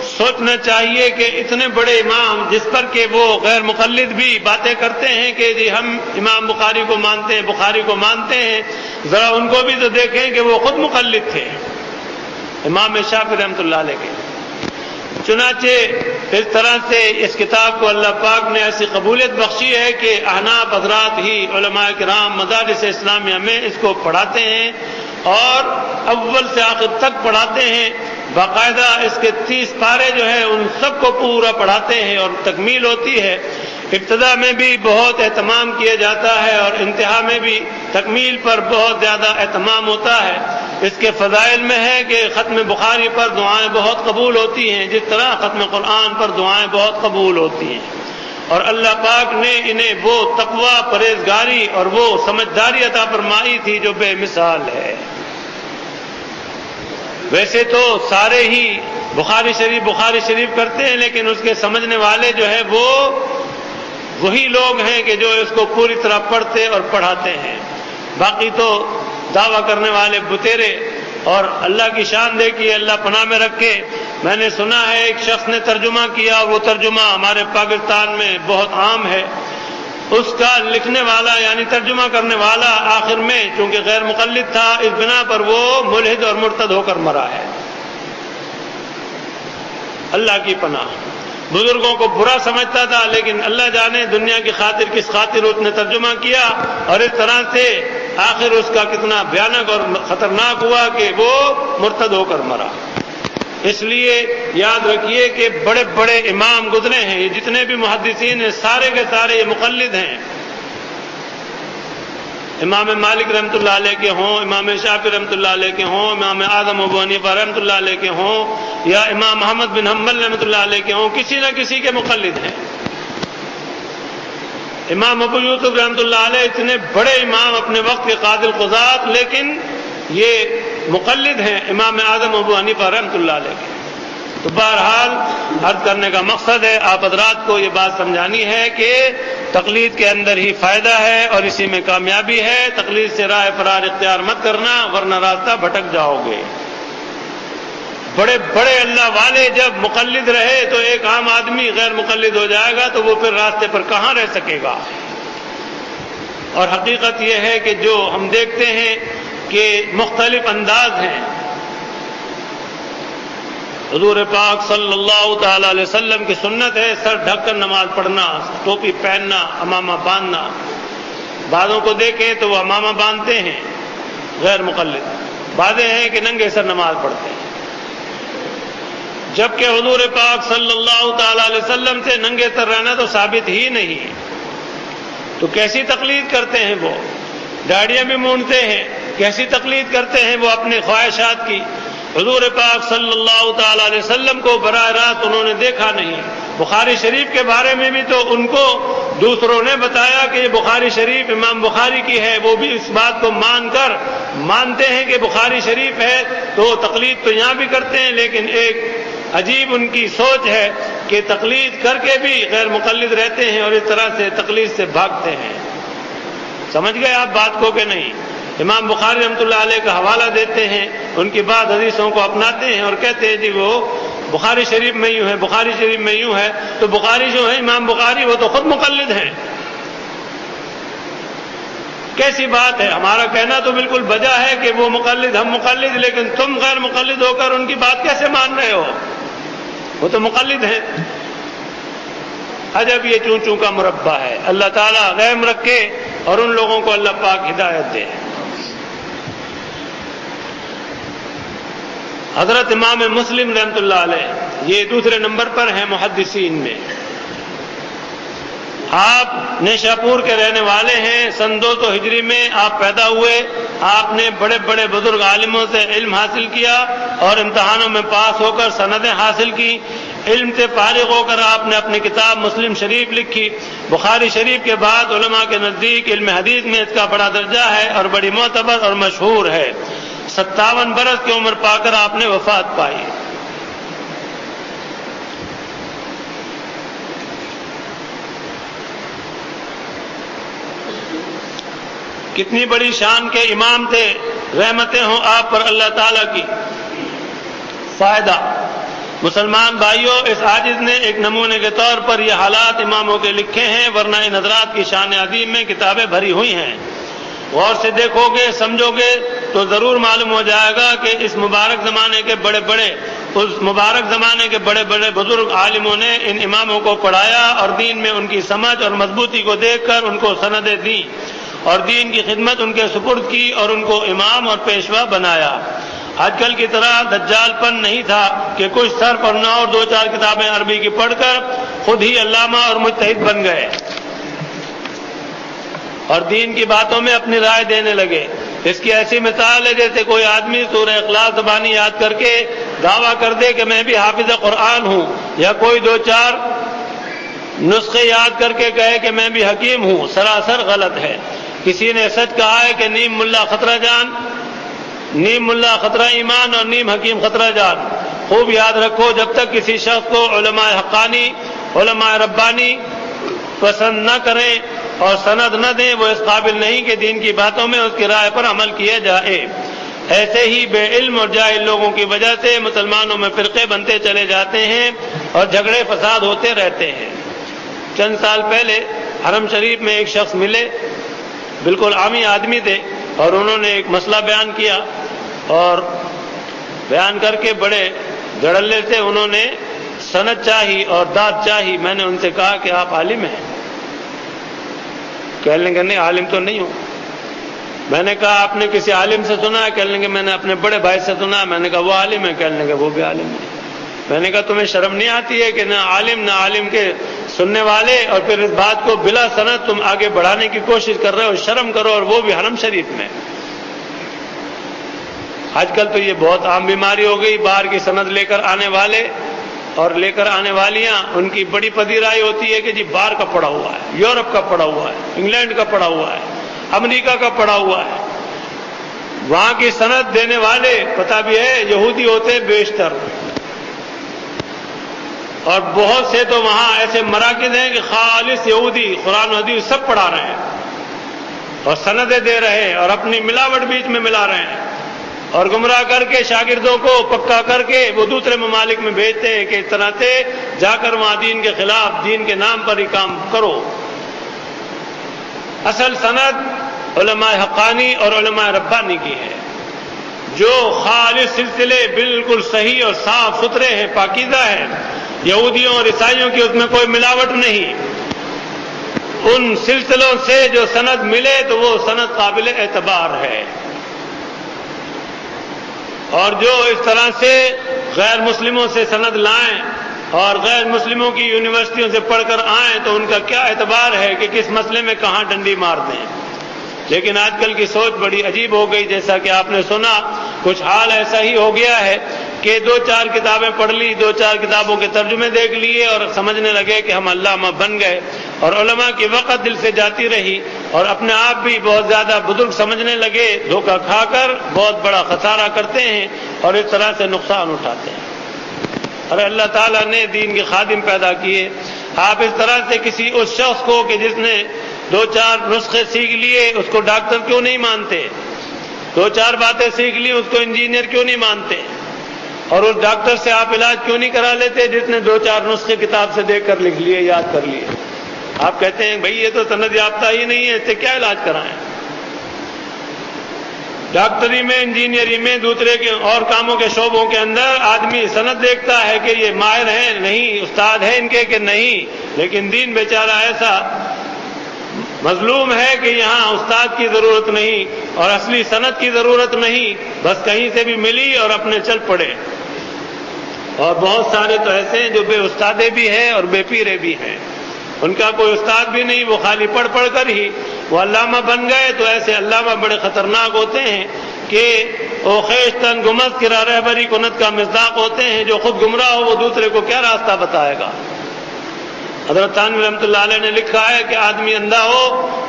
سوچنا چاہیے کہ اتنے بڑے امام جس پر کہ وہ غیر مقلد بھی باتیں کرتے ہیں کہ جی ہم امام بخاری کو مانتے ہیں، بخاری کو مانتے ہیں، ذرا ان کو بھی تو دیکھیں کہ وہ خود مقلد تھے امام شافعی رحمۃ اللہ علیہ کے۔ چنانچہ اس طرح سے اس کتاب کو اللہ پاک نے ایسی قبولیت بخشی ہے کہ احناف حضرات ہی علماء کرام مدارس اسلامیہ میں اس کو پڑھاتے ہیں اور اول سے آخر تک پڑھاتے ہیں، باقاعدہ اس کے 30 پارے جو ہیں ان سب کو پورا پڑھاتے ہیں اور تکمیل ہوتی ہے۔ ابتدا میں بھی بہت اہتمام کیا جاتا ہے اور انتہا میں بھی تکمیل پر بہت زیادہ اہتمام ہوتا ہے۔ اس کے فضائل میں ہے کہ ختم بخاری پر دعائیں بہت قبول ہوتی ہیں، جس طرح ختم قرآن پر دعائیں بہت قبول ہوتی ہیں، اور اللہ پاک نے انہیں وہ تقوی، پرہیزگاری اور وہ سمجھداری عطا فرمائی تھی جو بے مثال ہے۔ ویسے تو سارے ہی بخاری شریف کرتے ہیں، لیکن اس کے سمجھنے والے جو ہے وہ وہی لوگ ہیں کہ جو اس کو پوری طرح پڑھتے اور پڑھاتے ہیں۔ باقی تو دعویٰ کرنے والے بتیرے، اور اللہ کی شان دیکھیے، اللہ پناہ میں رکھے۔ میں نے سنا ہے ایک شخص نے ترجمہ کیا، وہ ترجمہ ہمارے پاکستان میں بہت عام ہے، اس کا لکھنے والا یعنی ترجمہ کرنے والا آخر میں چونکہ غیر مقلد تھا، اس بنا پر وہ ملحد اور مرتد ہو کر مرا ہے۔ اللہ کی پناہ۔ بزرگوں کو برا سمجھتا تھا، لیکن اللہ جانے دنیا کی خاطر کس خاطر اس نے ترجمہ کیا، اور اس طرح سے آخر اس کا کتنا بھیانک اور خطرناک ہوا کہ وہ مرتد ہو کر مرا۔ اس لیے یاد رکھیے کہ بڑے بڑے امام گزرے ہیں، یہ جتنے بھی محدثین ہیں سارے کے سارے یہ مقلد ہیں۔ امام مالک رحمۃ اللہ علیہ کے ہوں، امام شافعی رحمۃ اللہ علیہ کے ہوں، امام اعظم ابو حنیفہ رحمۃ اللہ علیہ کے ہوں، یا امام احمد بن حنبل رحمۃ اللہ علیہ کے ہوں، کسی نہ کسی کے مقلد ہیں۔ امام ابو یوسف رحمۃ اللہ علیہ اتنے بڑے امام اپنے وقت کے قاضی القضات، لیکن یہ مقلد ہیں امام اعظم ابو حنیفہ رحمۃ اللہ علیہ کے۔ تو بہرحال عرض کرنے کا مقصد ہے آپ حضرات کو یہ بات سمجھانی ہے کہ تقلید کے اندر ہی فائدہ ہے اور اسی میں کامیابی ہے۔ تقلید سے راہ فرار اختیار مت کرنا، ورنہ راستہ بھٹک جاؤ گے۔ بڑے بڑے اللہ والے جب مقلد رہے تو ایک عام آدمی غیر مقلد ہو جائے گا تو وہ پھر راستے پر کہاں رہ سکے گا۔ اور حقیقت یہ ہے کہ جو ہم دیکھتے ہیں کہ مختلف انداز ہیں۔ حضور پاک صلی اللہ تعالی علیہ وسلم کی سنت ہے سر ڈھک کر نماز پڑھنا، ٹوپی پہننا، امامہ باندھنا۔ بعضوں کو دیکھیں تو وہ امامہ باندھتے ہیں غیر مقلد، بعضیں ہیں کہ ننگے سر نماز پڑھتے ہیں، جبکہ حضور پاک صلی اللہ تعالی علیہ وسلم سے ننگے سر رہنا تو ثابت ہی نہیں۔ تو کیسی تقلید کرتے ہیں وہ؟ داڑیاں بھی مونڈتے ہیں، کیسی تقلید کرتے ہیں وہ اپنے خواہشات کی۔ حضور پاک صلی اللہ تعالی علیہ وسلم کو براہ راست انہوں نے دیکھا نہیں۔ بخاری شریف کے بارے میں بھی تو ان کو دوسروں نے بتایا کہ یہ بخاری شریف امام بخاری کی ہے، وہ بھی اس بات کو مانتے ہیں کہ بخاری شریف ہے، تو تقلید تو یہاں بھی کرتے ہیں، لیکن ایک عجیب ان کی سوچ ہے کہ تقلید کر کے بھی غیر مقلد رہتے ہیں اور اس طرح سے تقلید سے بھاگتے ہیں۔ سمجھ گئے آپ بات کو کہ نہیں؟ امام بخاری رحمۃ اللہ علیہ کا حوالہ دیتے ہیں، ان کی بعض حدیثوں کو اپناتے ہیں اور کہتے ہیں جی وہ بخاری شریف میں یوں ہے، بخاری شریف میں یوں ہے، تو بخاری جو ہے امام بخاری وہ تو خود مقلد ہیں۔ کیسی بات ہے؟ ہمارا کہنا تو بالکل بجا ہے کہ وہ مقلد ہم مقلد، لیکن تم غیر مقلد ہو کر ان کی بات کیسے مان رہے ہو؟ وہ تو مقلد ہیں۔ عجب یہ چوں چوں کا مربع ہے۔ اللہ تعالیٰ رحم رکھے اور ان لوگوں کو اللہ پاک ہدایت دے۔ حضرت امام مسلم رحمۃ اللہ علیہ یہ دوسرے نمبر پر ہیں محدثین میں۔ آپ نیشاپور کے رہنے والے ہیں۔ سن 200 ہجری میں آپ پیدا ہوئے۔ آپ نے بڑے بڑے بزرگ عالموں سے علم حاصل کیا اور امتحانوں میں پاس ہو کر سندیں حاصل کی۔ علم سے فارغ ہو کر آپ نے اپنی کتاب مسلم شریف لکھی۔ بخاری شریف کے بعد علماء کے نزدیک علم حدیث میں اس کا بڑا درجہ ہے اور بڑی معتبر اور مشہور ہے۔ 57 برس کی عمر پا کر آپ نے وفات پائی۔ کتنی بڑی شان کے امام تھے، رحمتیں ہوں آپ پر اللہ تعالیٰ کی۔ فائدہ۔ مسلمان بھائیوں، اس عاجز نے ایک نمونے کے طور پر یہ حالات اماموں کے لکھے ہیں، ورنہ ان حضرات کی شان عظیم میں کتابیں بھری ہوئی ہیں۔ غور سے دیکھو گے، سمجھو گے تو ضرور معلوم ہو جائے گا کہ اس مبارک زمانے کے بڑے بڑے بزرگ عالموں نے ان اماموں کو پڑھایا اور دین میں ان کی سمجھ اور مضبوطی کو دیکھ کر ان کو سندیں دیں اور دین کی خدمت ان کے سپرد کی اور ان کو امام اور پیشوا بنایا۔ آج کل کی طرح دجال پن نہیں تھا کہ کچھ سر پر نہ اور 2-4 کتابیں عربی کی پڑھ کر خود ہی علامہ اور مجتہد بن گئے اور دین کی باتوں میں اپنی رائے دینے لگے۔ اس کی ایسی مثال ہے جیسے کوئی آدمی سورہ اخلاص زبانی یاد کر کے دعویٰ کر دے کہ میں بھی حافظ قرآن ہوں، یا کوئی 2-4 نسخے یاد کر کے کہے کہ میں بھی حکیم ہوں۔ سراسر غلط ہے۔ کسی نے سچ کہا ہے کہ نیم ملا خطرہ جان، نیم ملا خطرہ ایمان اور نیم حکیم خطرہ جان۔ خوب یاد رکھو، جب تک کسی شخص کو علماء حقانی، علماء ربانی پسند نہ کریں اور سند نہ دیں، وہ اس قابل نہیں کہ دین کی باتوں میں اس کی رائے پر عمل کیا جائے۔ ایسے ہی بے علم اور جاہل لوگوں کی وجہ سے مسلمانوں میں فرقے بنتے چلے جاتے ہیں اور جھگڑے فساد ہوتے رہتے ہیں۔ چند سال پہلے حرم شریف میں ایک شخص ملے، بالکل عامی آدمی تھے، اور انہوں نے ایک مسئلہ بیان کیا اور بیان کر کے بڑے دھڑلے سے انہوں نے سند چاہی اور داد چاہی۔ میں نے ان سے کہا کہ آپ عالم ہیں؟ کہنے لگے نہیں، عالم تو نہیں ہوں۔ میں نے کہا آپ نے کسی عالم سے سنا ہے؟ کہنے لگے میں نے اپنے بڑے بھائی سے سنا ہے۔ میں نے کہا وہ عالم ہے؟ کہنے لگے وہ بھی عالم ہے۔ میں نے کہا تمہیں شرم نہیں آتی ہے کہ نہ عالم کے سننے والے، اور پھر اس بات کو بلا سند تم آگے بڑھانے کی کوشش کر رہے ہو؟ شرم کرو، اور وہ بھی حرم شریف میں۔ آج کل تو یہ بہت عام بیماری ہو گئی، باہر کی سند لے کر آنے والے اور لے کر آنے والیاں، ان کی بڑی پذیرائی ہوتی ہے کہ جی باہر کا پڑھا ہوا ہے، یورپ کا پڑھا ہوا ہے، انگلینڈ کا پڑھا ہوا ہے، امریکہ کا پڑھا ہوا ہے۔ وہاں کی سند دینے والے پتہ بھی ہے یہودی ہوتے بیشتر، اور بہت سے تو وہاں ایسے مراکز ہیں کہ خالص یہودی قرآن و حدیث سب پڑھا رہے ہیں اور سندیں دے رہے ہیں اور اپنی ملاوٹ بیچ میں ملا رہے ہیں اور گمراہ کر کے شاگردوں کو پکا کر کے وہ دوسرے ممالک میں بھیجتے ہیں کہ اس طرح سے جا کر وہاں دین کے خلاف، دین کے نام پر ہی کام کرو۔ اصل سند علماء حقانی اور علماء ربانی کی ہے، جو خالص سلسلے بالکل صحیح اور صاف ستھرے ہیں، پاکیزہ ہیں، یہودیوں اور عیسائیوں کی اس میں کوئی ملاوٹ نہیں۔ ان سلسلوں سے جو سند ملے تو وہ سند قابل اعتبار ہے، اور جو اس طرح سے غیر مسلموں سے سند لائیں اور غیر مسلموں کی یونیورسٹیوں سے پڑھ کر آئیں تو ان کا کیا اعتبار ہے کہ کس مسئلے میں کہاں ڈنڈی مار دیں۔ لیکن آج کل کی سوچ بڑی عجیب ہو گئی، جیسا کہ آپ نے سنا، کچھ حال ایسا ہی ہو گیا ہے کہ 2-4 کتابیں پڑھ لی، 2-4 کتابوں کے ترجمے دیکھ لیے اور سمجھنے لگے کہ ہم علامہ بن گئے، اور علماء کی وقت دل سے جاتی رہی اور اپنے آپ بھی بہت زیادہ بزرگ سمجھنے لگے، دھوکہ کھا کر بہت بڑا خسارہ کرتے ہیں اور اس طرح سے نقصان اٹھاتے ہیں۔ اور اللہ تعالیٰ نے دین کے خادم پیدا کیے۔ آپ اس طرح سے کسی اس شخص کو کہ جس نے 2-4 نسخے سیکھ لیے، اس کو ڈاکٹر کیوں نہیں مانتے؟ 2-4 باتیں سیکھ لی، اس کو انجینئر کیوں نہیں مانتے؟ اور اس ڈاکٹر سے آپ علاج کیوں نہیں کرا لیتے جس نے 2-4 نسخے کتاب سے دیکھ کر لکھ لیے، یاد کر لیے؟ آپ کہتے ہیں بھائی یہ تو سند یافتہ ہی نہیں ہے، اس سے کیا علاج کرائیں؟ ڈاکٹری میں، انجینئرنگ میں، دوسرے کے اور کاموں کے شعبوں کے اندر آدمی سند دیکھتا ہے کہ یہ ماہر ہیں نہیں، استاد ہیں ان کے کہ نہیں، لیکن دین بیچارہ ایسا مظلوم ہے کہ یہاں استاد کی ضرورت نہیں اور اصلی سند کی ضرورت نہیں، بس کہیں سے بھی ملی اور اپنے چل پڑے۔ اور بہت سارے تو ایسے ہیں جو بے استادے بھی ہیں اور بے پیرے بھی ہیں، ان کا کوئی استاد بھی نہیں، وہ خالی پڑھ پڑھ کر ہی وہ علامہ بن گئے۔ تو ایسے علامہ بڑے خطرناک ہوتے ہیں کہ او خیشتن گمز کرا رہبری کنت کا مصداق ہوتے ہیں، جو خود گمراہ ہو وہ دوسرے کو کیا راستہ بتائے گا۔ حضرت تھانوی رحمۃ اللہ علیہ نے لکھا ہے کہ آدمی اندھا ہو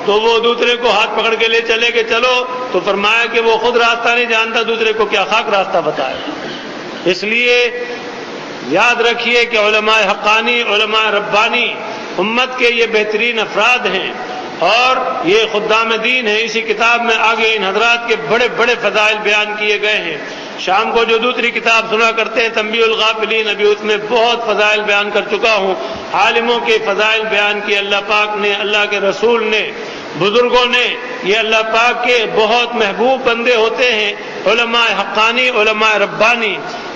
تو وہ دوسرے کو ہاتھ پکڑ کے لے چلے کہ چلو، تو فرمایا کہ وہ خود راستہ نہیں جانتا، دوسرے کو کیا خاک راستہ بتائے گا۔ اس لیے یاد رکھیے کہ علماء حقانی، علماء ربانی امت کے یہ بہترین افراد ہیں، اور یہ خدام دین ہے. اسی کتاب میں آگے ان حضرات کے بڑے بڑے فضائل بیان کیے گئے ہیں. شام کو جو دوسری کتاب سنا کرتے ہیں تنبیہ الغافلین، ابھی اس میں بہت فضائل بیان کر چکا ہوں. عالموں کے فضائل بیان کیے اللہ پاک نے، اللہ کے رسول نے، بزرگوں نے. یہ اللہ پاک کے بہت محبوب بندے ہوتے ہیں. علماء حقانی، علماء ربانی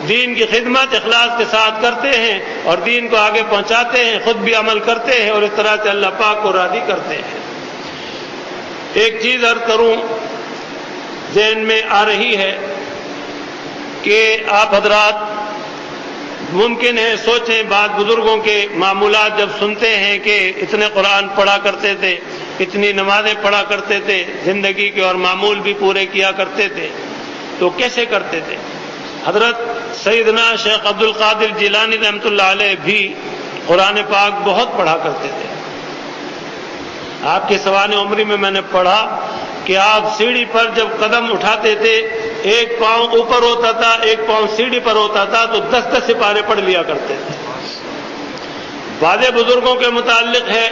دین کی خدمت اخلاص کے ساتھ کرتے ہیں اور دین کو آگے پہنچاتے ہیں، خود بھی عمل کرتے ہیں اور اس طرح سے اللہ پاک کو راضی کرتے ہیں. ایک چیز عرض کروں ذہن میں آ رہی ہے کہ آپ حضرات ممکن ہے سوچیں، بعض بزرگوں کے معمولات جب سنتے ہیں کہ اتنے قرآن پڑھا کرتے تھے، اتنی نمازیں پڑھا کرتے تھے، زندگی کے اور معمول بھی پورے کیا کرتے تھے، تو کیسے کرتے تھے؟ حضرت سیدنا شیخ عبد القادر جیلانی رحمۃ اللہ علیہ بھی قرآن پاک بہت پڑھا کرتے تھے. آپ کے سوانح عمری میں میں نے پڑھا کہ آپ سیڑھی پر جب قدم اٹھاتے تھے ایک پاؤں اوپر ہوتا تھا، ایک پاؤں سیڑھی پر ہوتا تھا، تو 10 سپارے پڑھ لیا کرتے تھے. بعض بزرگوں کے متعلق ہے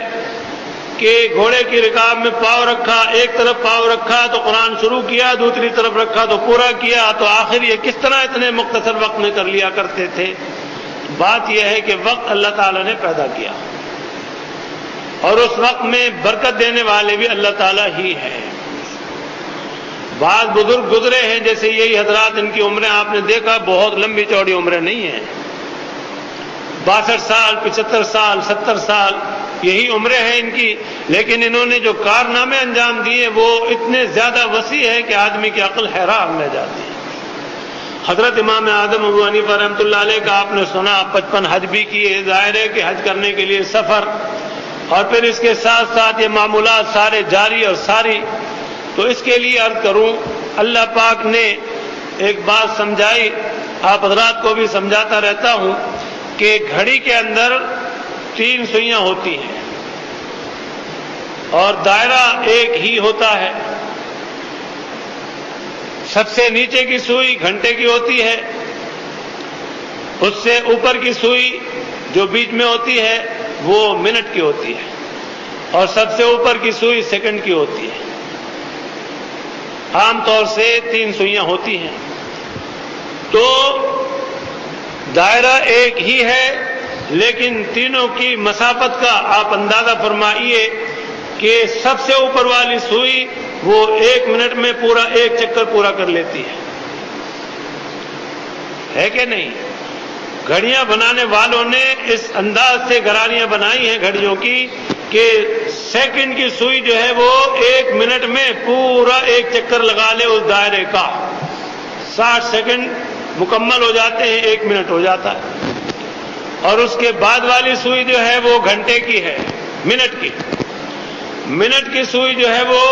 کہ گھوڑے کی رکاب میں پاؤں رکھا، ایک طرف پاؤں رکھا تو قرآن شروع کیا، دوسری طرف رکھا تو پورا کیا. تو آخر یہ کس طرح اتنے مختصر وقت میں کر لیا کرتے تھے؟ بات یہ ہے کہ وقت اللہ تعالیٰ نے پیدا کیا اور اس وقت میں برکت دینے والے بھی اللہ تعالیٰ ہی ہے. بعض بزرگ گزرے ہیں جیسے یہی حضرات، ان کی عمریں آپ نے دیکھا بہت لمبی چوڑی عمریں نہیں ہیں، 62 سال 75 سال 70 سال یہی عمریں ہیں ان کی، لیکن انہوں نے جو کارنامے انجام دیے وہ اتنے زیادہ وسیع ہے کہ آدمی کی عقل حیران رہ جاتی ہے. حضرت امام اعظم ابو حنیفہ رحمۃ اللہ علیہ کا آپ نے سنا 55 حج بھی کیے. ظاہر ہے کہ حج کرنے کے لیے سفر اور پھر اس کے ساتھ ساتھ یہ معمولات سارے جاری اور ساری. تو اس کے لیے عرض کروں، اللہ پاک نے ایک بات سمجھائی، آپ حضرات کو بھی سمجھاتا رہتا ہوں کہ گھڑی کے اندر 3 سوئیاں ہوتی ہیں اور دائرہ ایک ہی ہوتا ہے. سب سے نیچے کی سوئی گھنٹے کی ہوتی ہے، اس سے اوپر کی سوئی جو بیچ میں ہوتی ہے وہ منٹ کی ہوتی ہے اور سب سے اوپر کی سوئی سیکنڈ کی ہوتی ہے. عام طور سے 3 سوئیاں ہوتی ہیں. تو دائرہ ایک ہی ہے لیکن تینوں کی مسافت کا آپ اندازہ فرمائیے کہ سب سے اوپر والی سوئی وہ 1 منٹ میں پورا 1 چکر پورا کر لیتی ہے کہ نہیں؟ گھڑیاں بنانے والوں نے اس انداز سے گھڑیاں بنائی ہیں گھڑیوں کی کہ سیکنڈ کی سوئی جو ہے وہ 1 منٹ میں پورا 1 چکر لگا لے اس دائرے کا. 60 سیکنڈ مکمل ہو جاتے ہیں، 1 منٹ ہو جاتا ہے. اور اس کے بعد والی سوئی جو ہے وہ گھنٹے کی ہے، منٹ کی. منٹ کی سوئی جو ہے وہ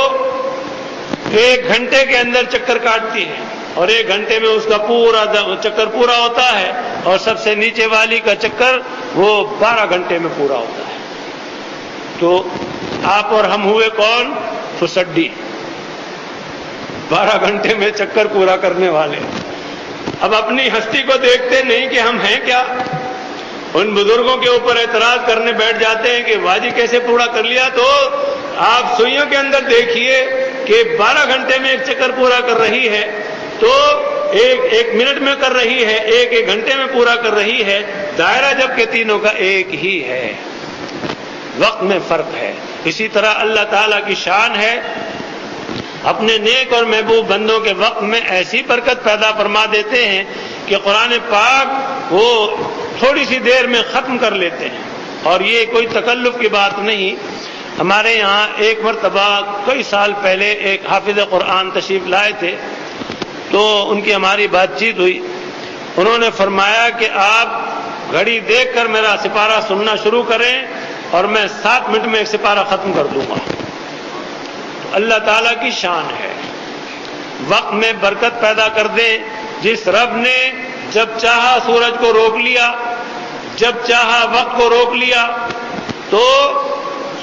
1 گھنٹے کے اندر چکر کاٹتی ہے اور 1 گھنٹے میں اس کا پورا چکر پورا ہوتا ہے. اور سب سے نیچے والی کا چکر وہ 12 گھنٹے میں پورا ہوتا ہے. تو آپ اور ہم ہوئے کون؟ فسڈی، 12 گھنٹے میں چکر پورا کرنے والے. اب اپنی ہستی کو دیکھتے نہیں کہ ہم ہیں کیا. ان بزرگوں کے اوپر اعتراض کرنے بیٹھ جاتے ہیں کہ واجی کیسے پورا کر لیا. تو آپ سوئیوں کے اندر دیکھیے کہ 12 گھنٹے میں 1 چکر پورا کر رہی ہے، تو ایک منٹ میں کر رہی ہے، 1 گھنٹے میں پورا کر رہی ہے. دائرہ جبکہ تینوں کا ایک ہی ہے، وقت میں فرق ہے. اسی طرح اللہ تعالیٰ کی شان ہے، اپنے نیک اور محبوب بندوں کے وقت میں ایسی برکت پیدا فرما دیتے ہیں کہ قرآن پاک وہ تھوڑی سی دیر میں ختم کر لیتے ہیں. اور یہ کوئی تکلف کی بات نہیں. ہمارے یہاں ایک مرتبہ کئی سال پہلے ایک حافظ قرآن تشریف لائے تھے، تو ان کی ہماری بات چیت ہوئی. انہوں نے فرمایا کہ آپ گھڑی دیکھ کر میرا سپارہ سننا شروع کریں اور میں 7 منٹ میں 1 سپارہ ختم کر دوں گا. تو اللہ تعالیٰ کی شان ہے، وقت میں برکت پیدا کر دیں. جس رب نے جب چاہا سورج کو روک لیا، جب چاہا وقت کو روک لیا، تو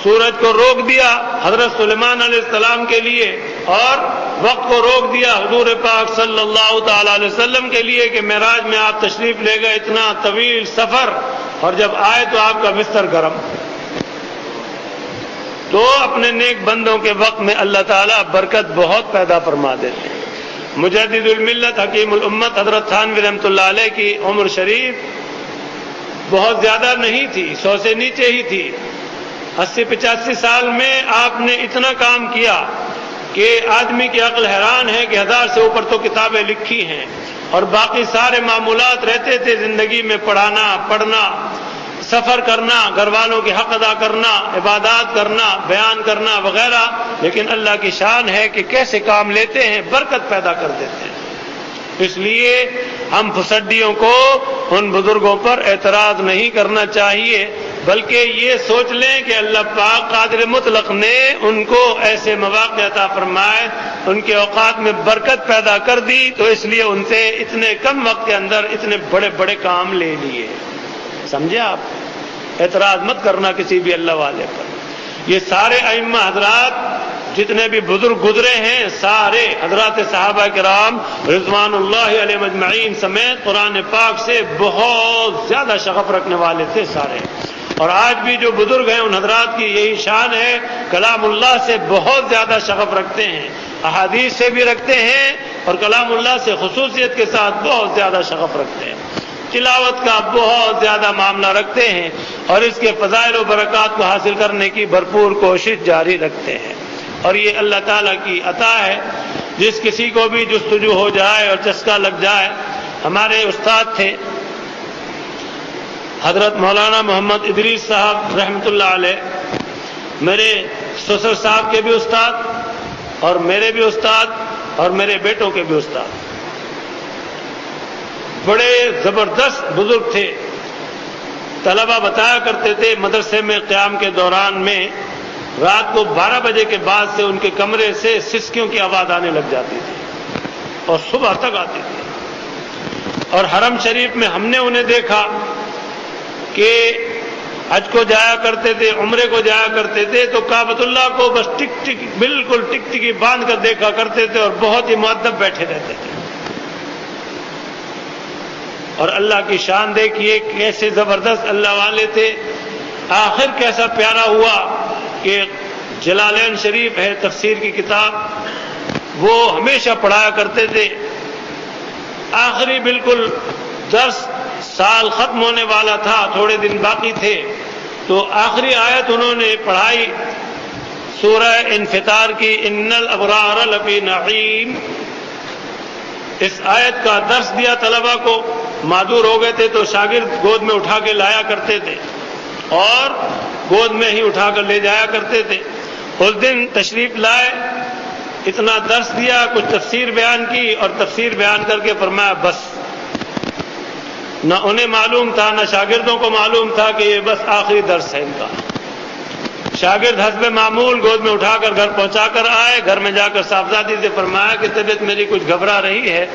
سورج کو روک دیا حضرت سلیمان علیہ السلام کے لیے اور وقت کو روک دیا حضور پاک صلی اللہ تعالی علیہ وسلم کے لیے کہ معراج میں آپ تشریف لے گئے، اتنا طویل سفر، اور جب آئے تو آپ کا بستر گرم. تو اپنے نیک بندوں کے وقت میں اللہ تعالیٰ برکت بہت پیدا فرما دیتے ہیں۔ مجدد الملت حکیم الامت حضرت تھانوی رحمۃ اللہ علیہ کی عمر شریف بہت زیادہ نہیں تھی، 100 سے نیچے ہی تھی۔ 80-85 سال میں آپ نے اتنا کام کیا کہ آدمی کی عقل حیران ہے کہ 1000 سے اوپر تو کتابیں لکھی ہیں، اور باقی سارے معمولات رہتے تھے زندگی میں، پڑھانا، پڑھنا، سفر کرنا، گھر والوں کے حق ادا کرنا، عبادات کرنا، بیان کرنا وغیرہ، لیکن اللہ کی شان ہے کہ کیسے کام لیتے ہیں، برکت پیدا کر دیتے ہیں۔ اس لیے ہم پھسڈیوں کو ان بزرگوں پر اعتراض نہیں کرنا چاہیے، بلکہ یہ سوچ لیں کہ اللہ پاک قادر مطلق نے ان کو ایسے مواقع عطا فرمائے، ان کے اوقات میں برکت پیدا کر دی، تو اس لیے ان سے اتنے کم وقت کے اندر اتنے بڑے بڑے کام لے لیے۔ سمجھے آپ؟ اعتراض مت کرنا کسی بھی اللہ والے پر۔ یہ سارے ائمہ حضرات جتنے بھی بزرگ گزرے ہیں، سارے حضرات صحابہ کرام رضوان اللہ علیہ مجمعین سمیت قرآن پاک سے بہت زیادہ شغف رکھنے والے تھے سارے، اور آج بھی جو بزرگ ہیں ان حضرات کی یہی شان ہے، کلام اللہ سے بہت زیادہ شغف رکھتے ہیں، احادیث سے بھی رکھتے ہیں، اور کلام اللہ سے خصوصیت کے ساتھ بہت زیادہ شغف رکھتے ہیں، تلاوت کا بہت زیادہ معاملہ رکھتے ہیں، اور اس کے فضائل و برکات کو حاصل کرنے کی بھرپور کوشش جاری رکھتے ہیں۔ اور یہ اللہ تعالیٰ کی عطا ہے، جس کسی کو بھی جستجو ہو جائے اور چسکا لگ جائے۔ ہمارے استاد تھے حضرت مولانا محمد ادریس صاحب رحمۃ اللہ علیہ، میرے سسر صاحب کے بھی استاد اور میرے بھی استاد اور میرے بیٹوں کے بھی استاد، بڑے زبردست بزرگ تھے۔ طلبہ بتایا کرتے تھے مدرسے میں قیام کے دوران میں رات کو 12 بجے کے بعد سے ان کے کمرے سے سسکیوں کی آواز آنے لگ جاتی تھی اور صبح تک آتی تھی۔ اور حرم شریف میں ہم نے انہیں دیکھا کہ حج کو جایا کرتے تھے، عمرے کو جایا کرتے تھے، تو کعبۃ اللہ کو بس ٹک ٹک بالکل ٹک ٹکی باندھ کر دیکھا کرتے تھے، اور بہت ہی مؤدب بیٹھے رہتے تھے۔ اور اللہ کی شان دیکھیے کیسے زبردست اللہ والے تھے۔ آخر کیسا پیارا ہوا کہ جلالین شریف ہے تفسیر کی کتاب، وہ ہمیشہ پڑھایا کرتے تھے۔ آخری بالکل درس سال ختم ہونے والا تھا، تھوڑے دن باقی تھے، تو آخری آیت انہوں نے پڑھائی سورہ انفطار کی، ان الابرار لفی نعیم۔ اس آیت کا درس دیا طلبہ کو، معذور ہو گئے تھے تو شاگرد گود میں اٹھا کے لایا کرتے تھے اور گود میں ہی اٹھا کر لے جایا کرتے تھے۔ اس دن تشریف لائے، اتنا درس دیا، کچھ تفسیر بیان کی، اور تفسیر بیان کر کے فرمایا بس۔ نہ انہیں معلوم تھا نہ شاگردوں کو معلوم تھا کہ یہ بس آخری درس ہے ان کا۔ شاگرد حسب معمول گود میں اٹھا کر گھر پہنچا کر آئے، گھر میں جا کر صاحبزادی سے فرمایا کہ طبیعت میری کچھ گھبرا رہی ہے،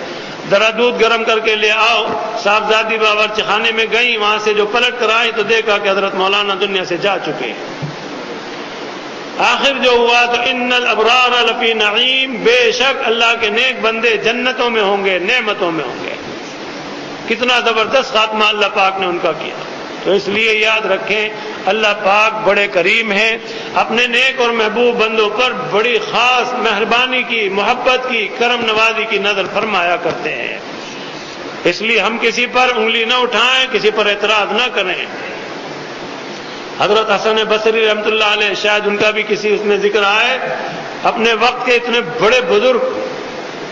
ذرا دودھ گرم کر کے لے آؤ۔ صاحبزادی باورچی خانے میں گئیں، وہاں سے جو پلٹ کر آئیں تو دیکھا کہ حضرت مولانا دنیا سے جا چکے ہیں۔ آخر جو ہوا تو ان الابرار لفی نعیم، بے شک اللہ کے نیک بندے جنتوں میں ہوں گے، نعمتوں میں ہوں گے۔ کتنا زبردست خاتمہ اللہ پاک نے ان کا کیا۔ تو اس لیے یاد رکھیں اللہ پاک بڑے کریم ہیں، اپنے نیک اور محبوب بندوں پر بڑی خاص مہربانی کی، محبت کی، کرم نوازی کی نظر فرمایا کرتے ہیں۔ اس لیے ہم کسی پر انگلی نہ اٹھائیں، کسی پر اعتراض نہ کریں۔ حضرت حسن بصری رحمۃ اللہ علیہ، شاید ان کا بھی کسی اس میں ذکر آئے، اپنے وقت کے اتنے بڑے بزرگ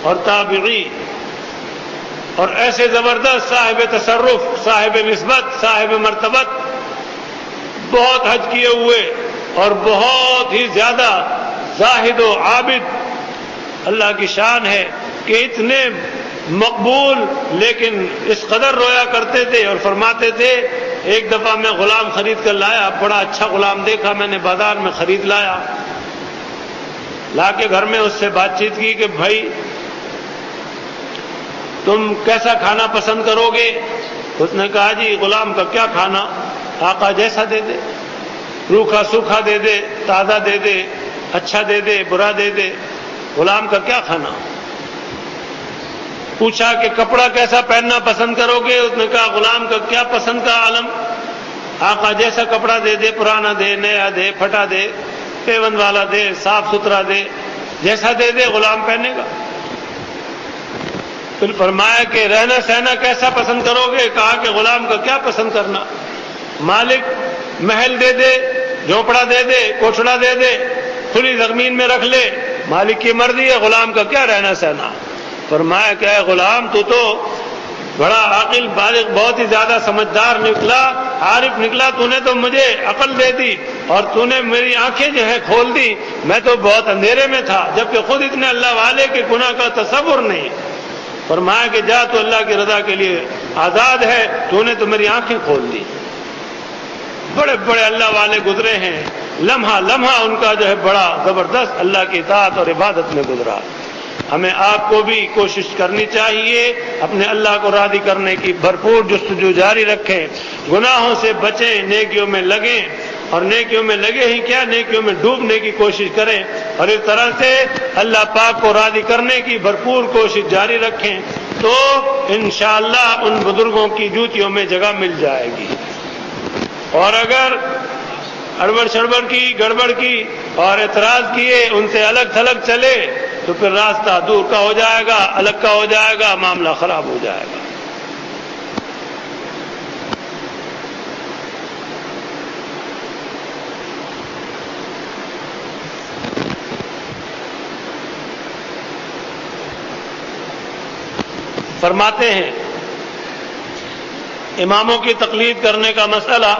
اور تابعی اور ایسے زبردست صاحب تصرف، صاحب نسبت، صاحب مرتبت، بہت حج کیے ہوئے اور بہت ہی زیادہ زاہد و عابد، اللہ کی شان ہے کہ اتنے مقبول، لیکن اس قدر رویا کرتے تھے اور فرماتے تھے ایک دفعہ میں غلام خرید کر لایا، بڑا اچھا غلام دیکھا میں نے بازار میں، خرید لایا، لا کے گھر میں اس سے بات چیت کی کہ بھائی تم کیسا کھانا پسند کرو گے؟ اس نے کہا جی غلام کا کیا کھانا، آقا جیسا دے دے، روکھا سوکھا دے دے، تازہ دے دے، اچھا دے دے، برا دے دے، غلام کا کیا کھانا۔ پوچھا کہ کپڑا کیسا پہننا پسند کرو گے؟ اس نے کہا غلام کا کیا پسند کا عالم، آقا جیسا کپڑا دے دے، پرانا دے، نیا دے، پھٹا دے، پیوند والا دے، صاف ستھرا دے، جیسا دے دے غلام پہنے گا۔ پھر فرمایا کہ رہنا سہنا کیسا پسند کرو گے؟ کہا کہ غلام کا کیا پسند کرنا، مالک محل دے دے، جھونپڑا دے دے، کوٹھڑا دے دے، کھلی زمین میں رکھ لے، مالک کی مرضی ہے، غلام کا کیا رہنا سہنا۔ فرمایا کہ اے غلام تو بڑا عاقل بالغ بہت ہی زیادہ سمجھدار نکلا، عارف نکلا، تو نے تو مجھے عقل دے دی اور تو نے میری آنکھیں جو ہے کھول دی، میں تو بہت اندھیرے میں تھا، جبکہ خود اتنے اللہ والے کے گناہ کا تصور نہیں۔ فرمایا کہ جا تو اللہ کی رضا کے لیے آزاد ہے، تو نے تو میری آنکھیں کھول دی۔ بڑے بڑے اللہ والے گزرے ہیں، لمحہ لمحہ ان کا جو ہے بڑا زبردست اللہ کی اطاعت اور عبادت میں گزرا۔ ہمیں آپ کو بھی کوشش کرنی چاہیے، اپنے اللہ کو راضی کرنے کی بھرپور جستجو جاری رکھیں، گناہوں سے بچیں، نیکیوں میں لگیں، اور نیکیوں میں لگے ہی کیا، نیکیوں میں ڈوبنے کی کوشش کریں، اور اس طرح سے اللہ پاک کو راضی کرنے کی بھرپور کوشش جاری رکھیں تو انشاءاللہ ان بزرگوں کی جوتیوں میں جگہ مل جائے گی۔ اور اگر اڑبڑ شڑبڑ کی، گڑبڑ کی اور اعتراض کیے، ان سے الگ تھلگ چلے تو پھر راستہ دور کا ہو جائے گا، الگ کا ہو جائے گا، معاملہ خراب ہو جائے گا۔ فرماتے ہیں اماموں کی تقلید کرنے کا مسئلہ،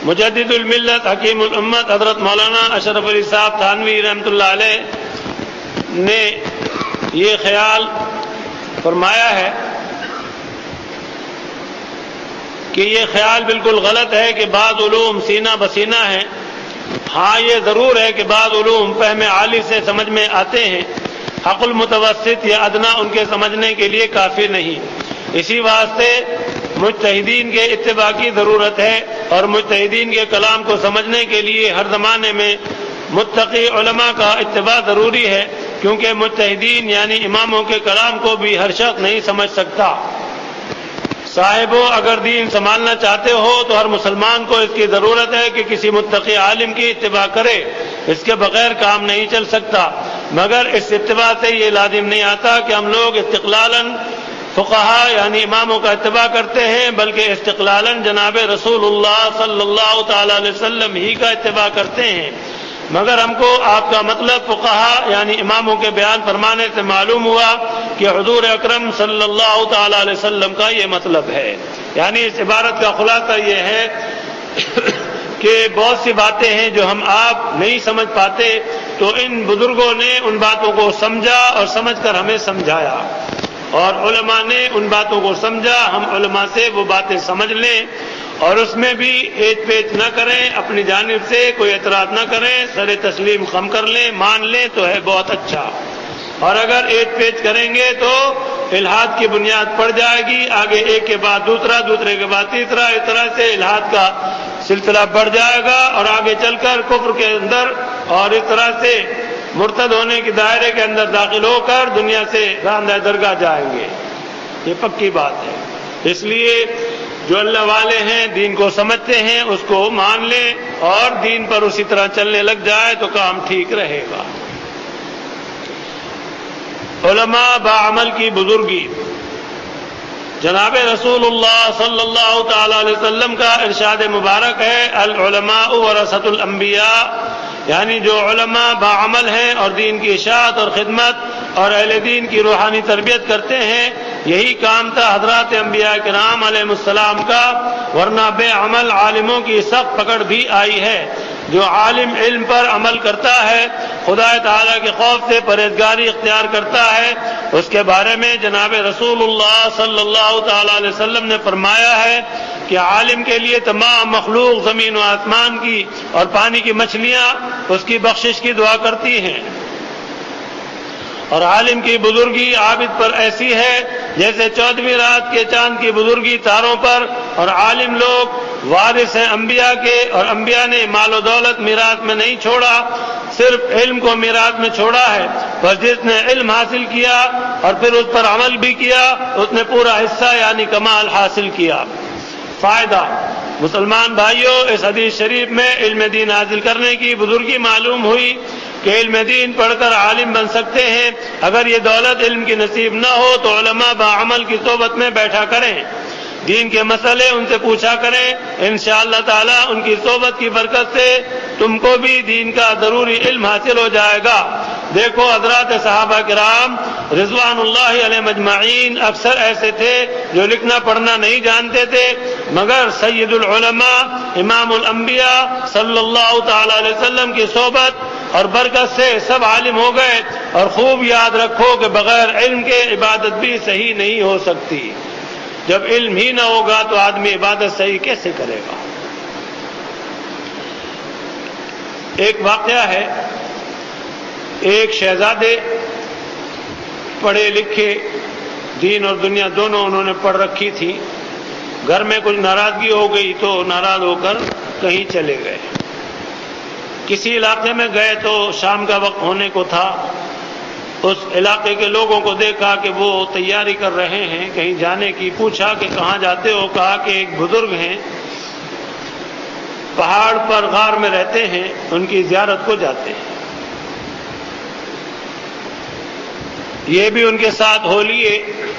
مجدد الملت حکیم الامت حضرت مولانا اشرف علی صاحب تھانوی رحمۃ اللہ علیہ نے یہ خیال فرمایا ہے کہ یہ خیال بالکل غلط ہے کہ بعض علوم سینہ بسینہ ہیں۔ ہاں یہ ضرور ہے کہ بعض علوم فہم عالی سے سمجھ میں آتے ہیں، عقل متوسط یا ادنا ان کے سمجھنے کے لیے کافی نہیں، اسی واسطے مجتہدین کے اتباع کی ضرورت ہے، اور مجتہدین کے کلام کو سمجھنے کے لیے ہر زمانے میں متقی علماء کا اتباع ضروری ہے، کیونکہ مجتہدین یعنی اماموں کے کلام کو بھی ہر شخص نہیں سمجھ سکتا۔ صاحبوں، اگر دین سنبھالنا چاہتے ہو تو ہر مسلمان کو اس کی ضرورت ہے کہ کسی متقی عالم کی اتباع کرے، اس کے بغیر کام نہیں چل سکتا، مگر اس اتباع سے یہ لازم نہیں آتا کہ ہم لوگ استقلالاً فقہا یعنی اماموں کا اتباع کرتے ہیں، بلکہ استقلالاً جناب رسول اللہ صلی اللہ تعالی علیہ وسلم ہی کا اتباع کرتے ہیں۔ مگر ہم کو آپ کا مطلب فقہا یعنی اماموں کے بیان فرمانے سے معلوم ہوا کہ حضور اکرم صلی اللہ تعالی علیہ وسلم کا یہ مطلب ہے، یعنی اس عبارت کا خلاصہ یہ ہے کہ بہت سی باتیں ہیں جو ہم آپ نہیں سمجھ پاتے، تو ان بزرگوں نے ان باتوں کو سمجھا اور سمجھ کر ہمیں سمجھایا، اور علماء نے ان باتوں کو سمجھا، ہم علماء سے وہ باتیں سمجھ لیں اور اس میں بھی ایچ پیچ نہ کریں، اپنی جانب سے کوئی اعتراض نہ کریں، سر تسلیم خم کر لیں، مان لیں تو ہے بہت اچھا، اور اگر ایچ پیچ کریں گے تو الحاد کی بنیاد پڑ جائے گی، آگے ایک کے بعد دوسرا، دوسرے کے بعد تیسرا، اس طرح سے الحاد کا سلسلہ بڑھ جائے گا، اور آگے چل کر کفر کے اندر اور اس طرح سے مرتد ہونے کے دائرے کے اندر داخل ہو کر دنیا سے راندہ درگاہ جائیں گے، یہ پکی بات ہے۔ اس لیے جو اللہ والے ہیں، دین کو سمجھتے ہیں، اس کو مان لیں اور دین پر اسی طرح چلنے لگ جائے تو کام ٹھیک رہے گا۔ علماء باعمل کی بزرگی، جناب رسول اللہ صلی اللہ تعالی علیہ وسلم کا ارشاد مبارک ہے، العلماء ورثۃ الانبیاء، یعنی جو علماء باعمل ہیں اور دین کی اشاعت اور خدمت اور اہل دین کی روحانی تربیت کرتے ہیں، یہی کام تھا حضرات انبیاء کرام علیہ السلام کا، ورنہ بے عمل عالموں کی سخت پکڑ بھی آئی ہے۔ جو عالم علم پر عمل کرتا ہے، خدا تعالیٰ کے خوف سے پرہیزگاری اختیار کرتا ہے، اس کے بارے میں جناب رسول اللہ صلی اللہ تعالی علیہ وسلم نے فرمایا ہے کہ عالم کے لیے تمام مخلوق زمین و آسمان کی اور پانی کی مچھلیاں اس کی بخشش کی دعا کرتی ہیں، اور عالم کی بزرگی عابد پر ایسی ہے جیسے 14ویں رات کے چاند کی بزرگی تاروں پر، اور عالم لوگ وارث ہیں انبیاء کے، اور انبیاء نے مال و دولت میراث میں نہیں چھوڑا، صرف علم کو میراث میں چھوڑا ہے، پر جس نے علم حاصل کیا اور پھر اس پر عمل بھی کیا، اس نے پورا حصہ یعنی کمال حاصل کیا۔ فائدہ، مسلمان بھائیوں، اس حدیث شریف میں علم دین حاصل کرنے کی بزرگی معلوم ہوئی کہ علم دین پڑھ کر عالم بن سکتے ہیں۔ اگر یہ دولت علم کی نصیب نہ ہو تو علماء باعمل کی صحبت میں بیٹھا کریں، دین کے مسئلے ان سے پوچھا کریں، انشاءاللہ تعالی ان کی صحبت کی برکت سے تم کو بھی دین کا ضروری علم حاصل ہو جائے گا۔ دیکھو حضرات صحابہ کرام رضوان اللہ علیہ مجمعین اکثر ایسے تھے جو لکھنا پڑھنا نہیں جانتے تھے، مگر سید العلماء امام الانبیاء صلی اللہ تعالی علیہ وسلم کی صحبت اور برکت سے سب عالم ہو گئے۔ اور خوب یاد رکھو کہ بغیر علم کے عبادت بھی صحیح نہیں ہو سکتی۔ جب علم ہی نہ ہوگا تو آدمی عبادت صحیح کیسے کرے گا؟ ایک واقعہ ہے، ایک شہزادے پڑھے لکھے، دین اور دنیا دونوں انہوں نے پڑھ رکھی تھی، گھر میں کچھ ناراضگی ہو گئی تو ناراض ہو کر کہیں چلے گئے۔ کسی علاقے میں گئے تو شام کا وقت ہونے کو تھا، اس علاقے کے لوگوں کو دیکھا کہ وہ تیاری کر رہے ہیں کہیں جانے کی، پوچھا کہ کہاں جاتے ہو؟ کہا کہ ایک بزرگ ہیں، پہاڑ پر غار میں رہتے ہیں، ان کی زیارت کو جاتے ہیں۔ یہ بھی ان کے ساتھ ہو لیے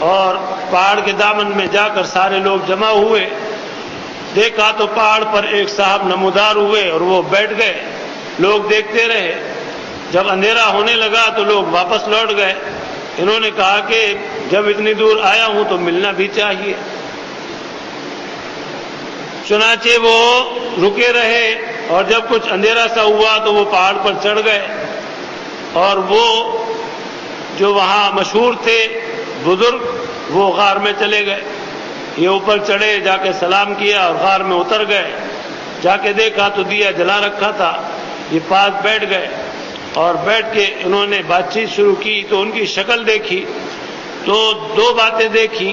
اور پہاڑ کے دامن میں جا کر سارے لوگ جمع ہوئے۔ دیکھا تو پہاڑ پر ایک صاحب نمودار ہوئے اور وہ بیٹھ گئے، لوگ دیکھتے رہے۔ جب اندھیرا ہونے لگا تو لوگ واپس لوٹ گئے۔ انہوں نے کہا کہ جب اتنی دور آیا ہوں تو ملنا بھی چاہیے۔ چنانچہ وہ رکے رہے اور جب کچھ اندھیرا سا ہوا تو وہ پہاڑ پر چڑھ گئے اور وہ جو وہاں مشہور تھے بزرگ وہ غار میں چلے گئے۔ یہ اوپر چڑھے، جا کے سلام کیا اور غار میں اتر گئے۔ جا کے دیکھا تو دیا جلا رکھا تھا، یہ پاس بیٹھ گئے اور بیٹھ کے انہوں نے بات چیت شروع کی تو ان کی شکل دیکھی تو دو باتیں دیکھی۔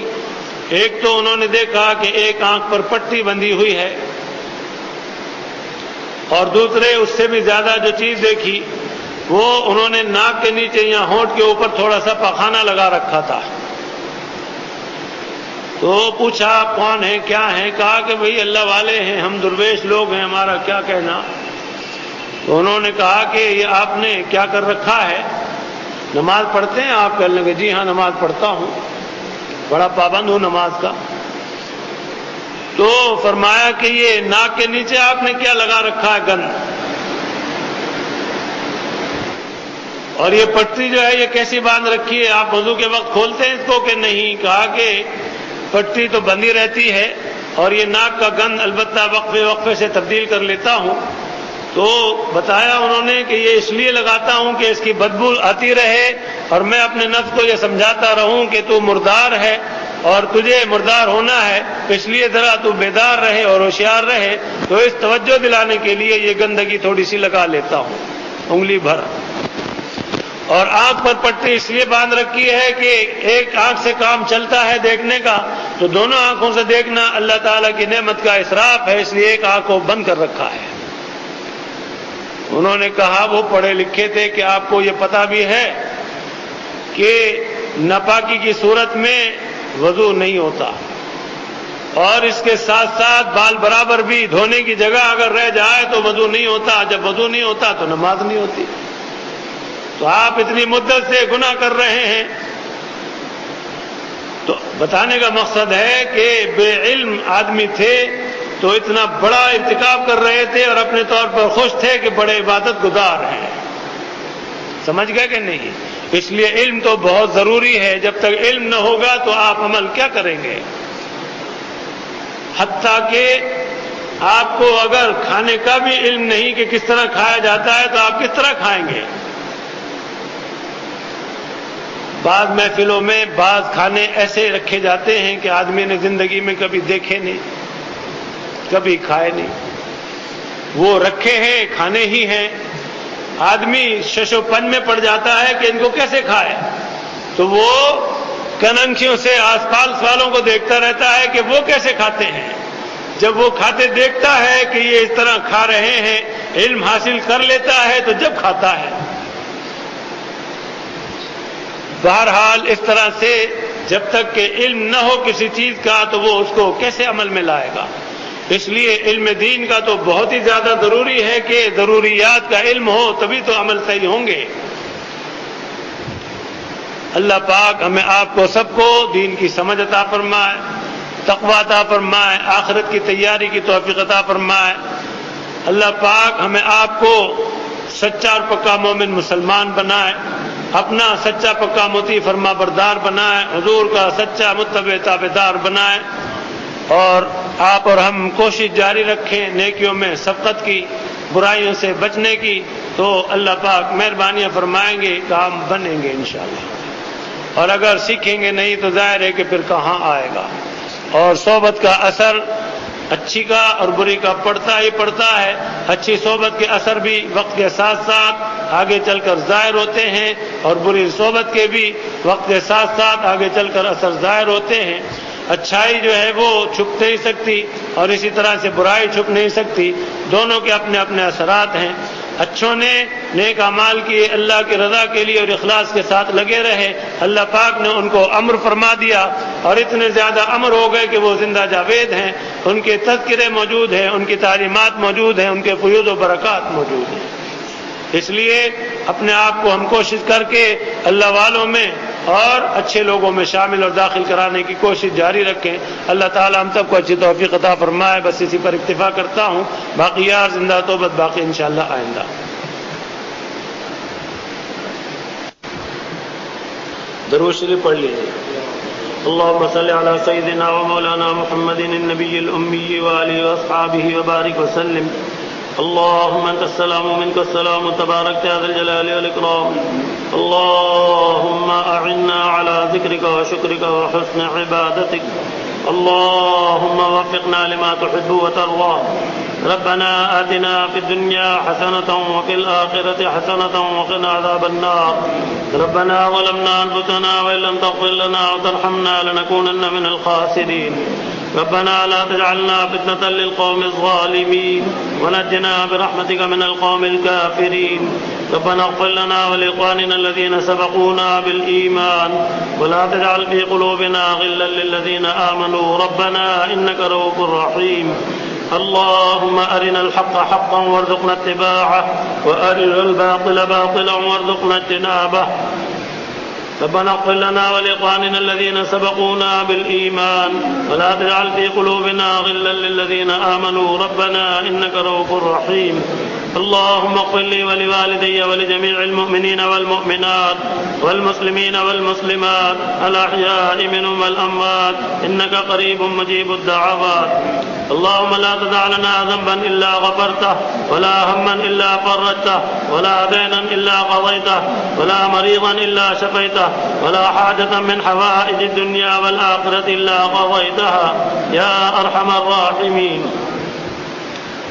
ایک تو انہوں نے دیکھا کہ ایک آنکھ پر پٹی بندھی ہوئی ہے، اور دوسرے اس سے بھی زیادہ جو چیز دیکھی وہ انہوں نے ناک کے نیچے یا ہونٹ کے اوپر تھوڑا سا پخانہ لگا رکھا تھا۔ تو پوچھا کون ہے کیا ہے؟ کہا کہ بھئی اللہ والے ہیں، ہم درویش لوگ ہیں، ہمارا کیا کہنا۔ تو انہوں نے کہا کہ یہ آپ نے کیا کر رکھا ہے؟ نماز پڑھتے ہیں آپ؟ کہنے لگے جی ہاں نماز پڑھتا ہوں، بڑا پابند ہوں نماز کا۔ تو فرمایا کہ یہ ناک کے نیچے آپ نے کیا لگا رکھا ہے؟ گن۔ اور یہ پٹی جو ہے یہ کیسی باندھ رکھی ہے؟ آپ وضو کے وقت کھولتے ہیں اس کو کہ نہیں؟ کہا کہ پٹی تو بندھی رہتی ہے اور یہ ناک کا گند البتہ وقفے وقفے سے تبدیل کر لیتا ہوں۔ تو بتایا انہوں نے کہ یہ اس لیے لگاتا ہوں کہ اس کی بدبو آتی رہے اور میں اپنے نفس کو یہ سمجھاتا رہوں کہ تو مردار ہے اور تجھے مردار ہونا ہے، اس لیے ذرا تو بیدار رہے اور ہوشیار رہے، تو اس توجہ دلانے کے لیے یہ گندگی تھوڑی سی لگا لیتا ہوں، انگلی بھر۔ اور آنکھ پر پٹی اس لیے باندھ رکھی ہے کہ ایک آنکھ سے کام چلتا ہے دیکھنے کا، تو دونوں آنکھوں سے دیکھنا اللہ تعالیٰ کی نعمت کا اسراف ہے، اس لیے ایک آنکھ کو بند کر رکھا ہے۔ انہوں نے کہا وہ پڑھے لکھے تھے کہ آپ کو یہ پتہ بھی ہے کہ ناپاکی کی صورت میں وضو نہیں ہوتا، اور اس کے ساتھ ساتھ بال برابر بھی دھونے کی جگہ اگر رہ جائے تو وضو نہیں ہوتا، جب وضو نہیں ہوتا تو نماز نہیں ہوتی۔ تو آپ اتنی مدت سے گناہ کر رہے ہیں۔ تو بتانے کا مقصد ہے کہ بے علم آدمی تھے تو اتنا بڑا ارتکاب کر رہے تھے اور اپنے طور پر خوش تھے کہ بڑے عبادت گزار ہیں۔ سمجھ گئے کہ نہیں؟ اس لیے علم تو بہت ضروری ہے، جب تک علم نہ ہوگا تو آپ عمل کیا کریں گے؟ حتیٰ کہ آپ کو اگر کھانے کا بھی علم نہیں کہ کس طرح کھایا جاتا ہے تو آپ کس طرح کھائیں گے؟ بعض محفلوں میں بعض کھانے ایسے رکھے جاتے ہیں کہ آدمی نے زندگی میں کبھی دیکھے نہیں، کبھی کھائے نہیں، وہ رکھے ہیں کھانے ہی ہیں، آدمی شش و پن میں پڑ جاتا ہے کہ ان کو کیسے کھائے، تو وہ کننکھیوں سے آس پاس والوں کو دیکھتا رہتا ہے کہ وہ کیسے کھاتے ہیں۔ جب وہ کھاتے دیکھتا ہے کہ یہ اس طرح کھا رہے ہیں، علم حاصل کر لیتا ہے تو جب کھاتا ہے۔ بہرحال اس طرح سے جب تک کہ علم نہ ہو کسی چیز کا تو وہ اس کو کیسے عمل میں لائے گا؟ اس لیے علم دین کا تو بہت ہی زیادہ ضروری ہے کہ ضروریات کا علم ہو تبھی تو عمل صحیح ہوں گے۔ اللہ پاک ہمیں آپ کو سب کو دین کی سمجھ عطا فرمائے، تقوی عطا فرمائے، آخرت کی تیاری کی توفیق عطا فرمائے۔ اللہ پاک ہمیں آپ کو سچا اور پکا مومن مسلمان بنائے، اپنا سچا پکا مطیع فرما بردار بنائے، حضور کا سچا متبع تابعدار بنائے، اور آپ اور ہم کوشش جاری رکھیں نیکیوں میں سبقت کی، برائیوں سے بچنے کی، تو اللہ پاک مہربانیاں فرمائیں گے، کام بنیں گے انشاءاللہ۔ اور اگر سیکھیں گے نہیں تو ظاہر ہے کہ پھر کہاں آئے گا۔ اور صحبت کا اثر اچھی کا اور بری کا پڑتا ہی پڑتا ہے۔ اچھی صحبت کے اثر بھی وقت کے ساتھ ساتھ آگے چل کر ظاہر ہوتے ہیں، اور بری صحبت کے بھی وقت کے ساتھ ساتھ آگے چل کر اثر ظاہر ہوتے ہیں۔ اچھائی جو ہے وہ چھپ نہیں سکتی، اور اسی طرح سے برائی چھپ نہیں سکتی، دونوں کے اپنے اپنے اثرات ہیں۔ اچھوں نے نیک اعمال کیے، اللہ کی رضا کے لیے اور اخلاص کے ساتھ لگے رہے، اللہ پاک نے ان کو امر فرما دیا، اور اتنے زیادہ امر ہو گئے کہ وہ زندہ جاوید ہیں، ان کے تذکرے موجود ہیں، ان کی تعلیمات موجود ہیں، ان کے فیوض و برکات موجود ہیں۔ اس لیے اپنے آپ کو ہم کوشش کر کے اللہ والوں میں اور اچھے لوگوں میں شامل اور داخل کرانے کی کوشش جاری رکھیں۔ اللہ تعالی ہم سب کو اچھی توفیق عطا فرمائے۔ بس اسی پر اکتفا کرتا ہوں، باقی یار زندہ توبت باقی انشاءاللہ آئندہ۔ درود شریف پڑھ لیجیے۔ اللهم صل على سيدنا ومولانا محمد النبي الأمي وآله وأصحابه وبارك وسلم۔ اللهم انت السلام ومنك السلام تبارك يا ذا الجلال والإكرام۔ اللهم أعنا على ذكرك وشكرك وحسن عبادتك۔ اللهم وفقنا لما تحب وترضى۔ ربنا آتنا في الدنيا حسنة وفي الآخرة حسنة وقنا عذاب النار۔ ربنا ظلمنا أنفسنا وإن لم تغفر لنا وترحمنا لنكونن من الخاسرين۔ ربنا لا تجعلنا فتنة للقوم الظالمين ونجنا برحمتك من القوم الكافرين۔ ربنا اغفر لنا ولإخواننا الذين سبقونا بالإيمان ولا تجعل في قلوبنا غلا للذين آمنوا ربنا إنك رؤوف رحيم۔ اللهم أرنا الحق حقا وارزقنا اتباعه وأرنا الباطل باطلا وارزقنا اجتنابه۔ ربنا اغفر لنا ولإخواننا الذين سبقونا بالإيمان ولا تجعل في قلوبنا غلا للذين آمنوا ربنا إنك رؤوف رحيم۔ اللهم اغفر لي ولوالدي ولجميع المؤمنين والمؤمنات والمسلمين والمسلمات الأحياء منهم والأموات إنك قريب مجيب الدعوات۔ اللهم لا تدع لنا ذنبا إلا غفرته ولا هما إلا فرجته ولا دينا إلا قضيته ولا مريضا إلا شفيته ولا حاجة من حوائج الدنيا والآخرة إلا قضيتها يا أرحم الراحمين۔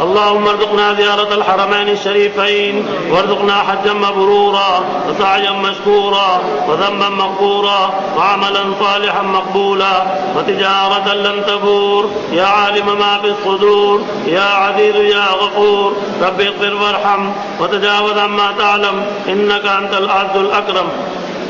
اللهم ارزقنا زيارة الحرمين الشريفين وارزقنا حجا مبرورا وسعيا مشكورا وذنبا مغفورا وعملا صالحا مقبولا وتجارة لن تبور يا عالم ما في الصدور يا عزيز يا غفور۔ رب اغفر وارحم وتجاوز عما تعلم إنك أنت الأعز الأكرم۔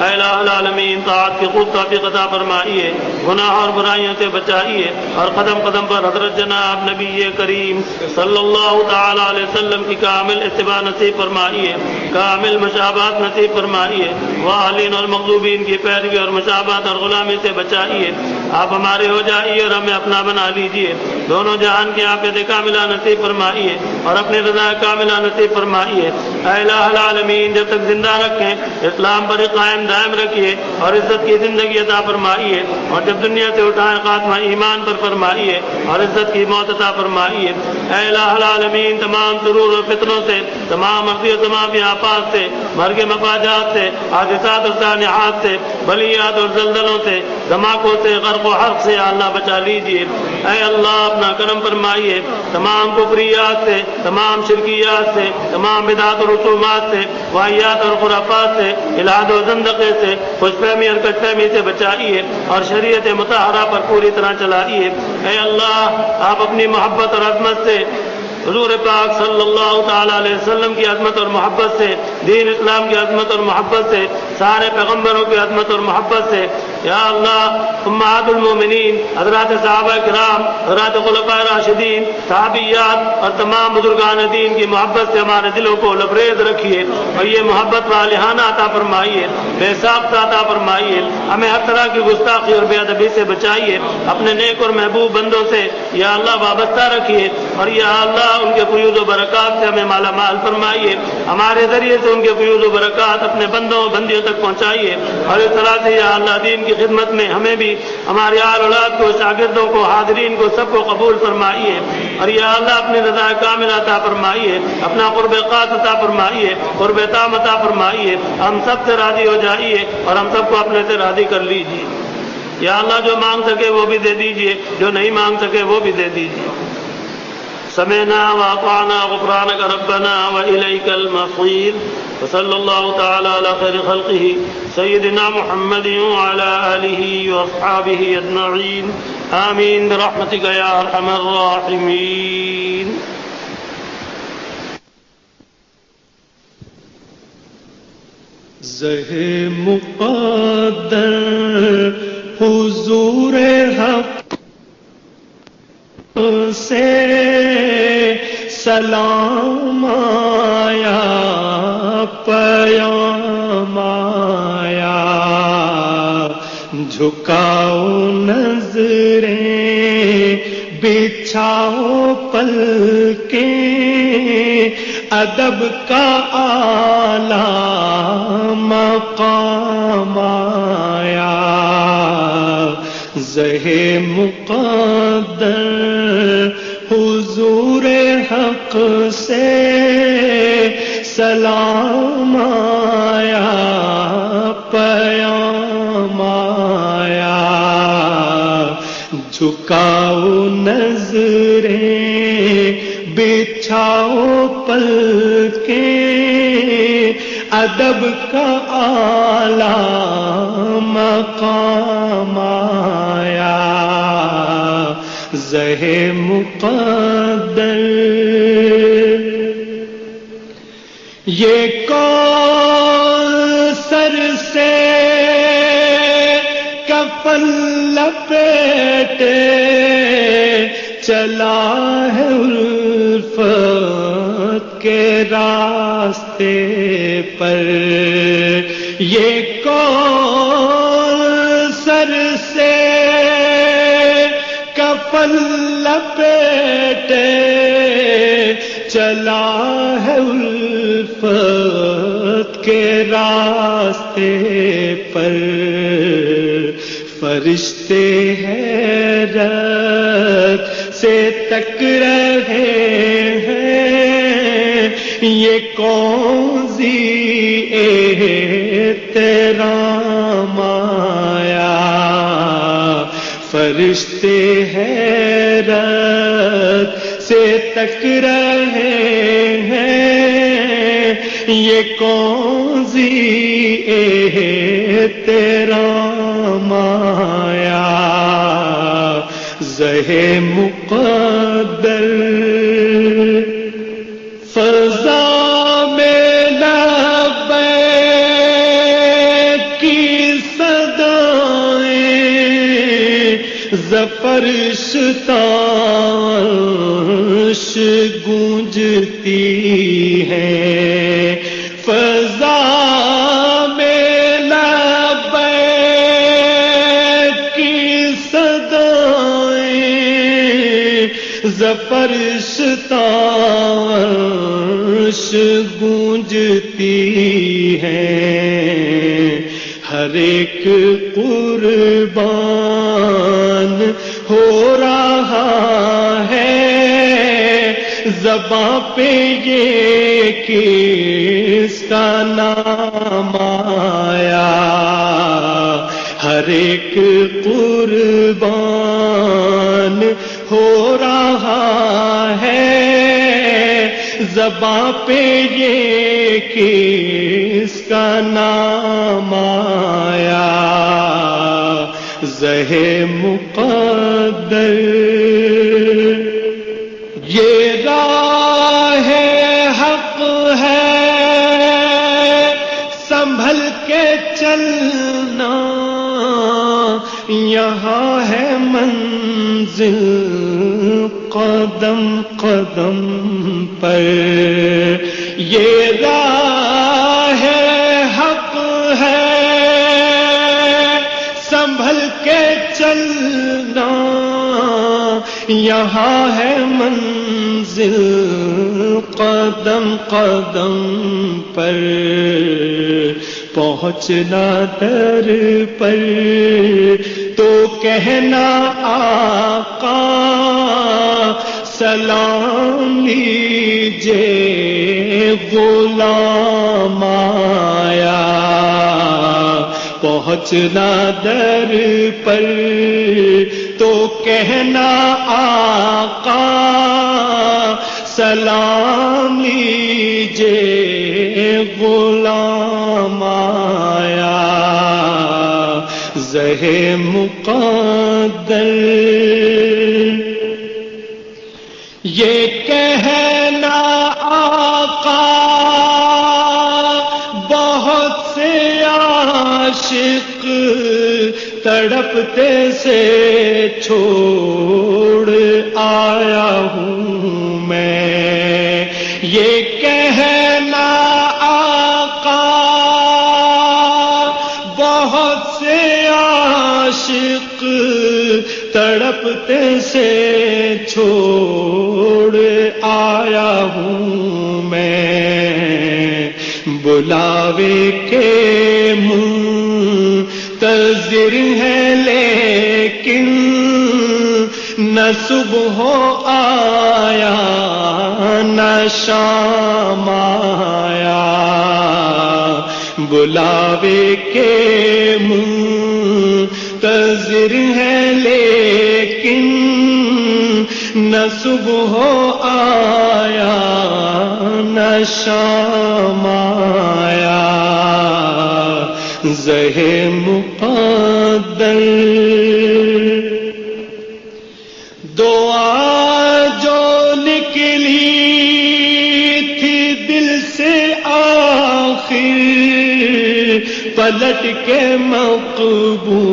اے الہ العالمین، طاعت کی خوب توفیق عطا فرمائیے، گناہ اور برائیوں سے بچائیے، اور قدم قدم پر حضرت جناب نبی کریم صلی اللہ تعالی علیہ وسلم کی کامل اتباع نصیب فرمائیے، کامل مشابہت نصیب فرمائیے، والین اور مغضوبین کی پیروی اور مشابہت اور غلامی سے بچائیے۔ آپ ہمارے ہو جائیے اور ہمیں اپنا بنا لیجیے، دونوں جہان کی عافیت کاملہ نصیب فرمائیے اور اپنی رضا کاملہ نصیب فرمائیے۔ اے الہ العالمین، جب تک زندہ رکھیں اسلام پر قائم دائم رکھیے اور عزت کی زندگی عطا فرمائیے، اور جب دنیا سے اٹھائیں خاتمہ ایمان پر فرمائیے اور عزت کی موت عطا فرمائیے۔ اے الہ العالمین، تمام شرور و فتنوں سے، تمام مرضی و تمام آفات سے، مرگ مفاجات سے، حادثات اور سانحات سے، بلیات اور زلزلوں سے، دھماکوں سے، غرق و حرق سے اللہ بچا لیجیے۔ اے اللہ اپنا کرم فرمائیے، تمام کفریات سے، تمام شرکیات سے، تمام بدعات اور رسومات سے، واہیات اور خرافات سے، الحاد و زندقے سے، خوش فہمی اور کج فہمی سے بچائیے اور شریعت مطہرہ پر پوری طرح چلائیے۔ اے اللہ، آپ اپنی محبت اور عظمت سے حضور پاک صلی اللہ تعالی علیہ وسلم کی عظمت اور محبت سے، دین اسلام کی عظمت اور محبت سے، سارے پیغمبروں کی عظمت اور محبت سے، یا اللہ امہات المومنین، حضرات صحابہ کرام، حضرات خلفاء راشدین، صحابیات اور تمام بزرگان دین کی محبت سے ہمارے دلوں کو لبریز رکھیے اور یہ محبت والہانہ عطا فرمائیے، بے ساختہ عطا فرمائیے، ہمیں ہر طرح کی گستاخی اور بے ادبی سے بچائیے، اپنے نیک اور محبوب بندوں سے یا اللہ وابستہ رکھیے، اور یا اللہ ان کے فیوض و برکات سے ہمیں مالا مال فرمائیے، ہمارے ذریعے سے ان کے فیوض و برکات اپنے بندوں و بندیوں تک پہنچائیے، اور اس طرح سے یا اللہ دین کی خدمت میں ہمیں بھی، ہماری آل اولاد کو، شاگردوں کو، حاضرین کو، سب کو قبول فرمائیے، اور یا اللہ اپنی رضا کامل عطا فرمائیے، اپنا قرب خاص عطا فرمائیے، قرب تام عطا فرمائیے، ہم سب سے راضی ہو جائیے اور ہم سب کو اپنے سے راضی کر لیجیے، یا اللہ جو مانگ سکے وہ بھی دے دیجیے، جو نہیں مانگ سکے وہ بھی دے دیجیے۔ سمعنا واطعنا غفرانك ربنا وإليك المصير، وصلى الله تعالى على خير خلقه سيدنا محمد وعلى آله وأصحابه أجمعين، آمين برحمتك يا أرحم الراحمين۔ زہ مقدر حضور حق سے سلام آیا، پیام آیا، جھکاؤ نظریں، بچھاؤ پلکیں، ادب کا اعلیٰ مقام آیا، زہ مقدر حضور حق سے سلام آیا، پیام آیا، جھکاؤ نظریں، بچھاؤ پلکیں، ادب کا اعلیٰ مقام آیا، زہ مقدر۔ یہ کوثر سے کفن لپیٹے چلا ہے الفت کے راستے پر، یہ کوثر سے کفن لپیٹے چلا ہے الفت کے راستے پر، فرشتے حیرت سے تک رہے ہیں، یہ کون سی احترام آیا، فرشتے حیرت سے تک رہے ہیں، یہ کون سی احترام آیا، زہ مقدر۔ فضا میں لبیک کی صدائیں، زفرشتاش گونجتی ہیں، فضا میں لبیک کی صدائیں، زفرشتاش گونجتی ہیں، ہر ایک قربان ہو رہا ہے، زباں پہ یہ کس کا نام آیا، ہر ایک قربان ہو رہا ہے، زباں پہ یہ کس کا نام آیا، زہ مقدر۔ یہ راہ یہاں ہے منزل قدم قدم پر، یہ راہ حق ہے سنبھل کے چلنا، یہاں ہے منزل قدم قدم پر، پہنچنا در پر تو کہنا آقا سلام لیجے غلام آیا، پہنچنا در پر تو کہنا آقا سلام لیجے غلام آیا، زہ مقدر یہ کہنا آقا بہت سے عاشق تڑپتے سے چھوڑ آیا ہوں میں، یہ کہنا آقا بہت سے عاشق تڑپتے سے چھوڑ آیا ہوں میں، بلاوے کے منتظر ہے لیکن نہ صبح آیا نہ شام آیا، بلاوے کے منتظر ہے لیکن نہ صبح آیا نہ شام آیا، زہ مقدر دعا جو نکلی تھی دل سے آخر پلٹ کے مقبول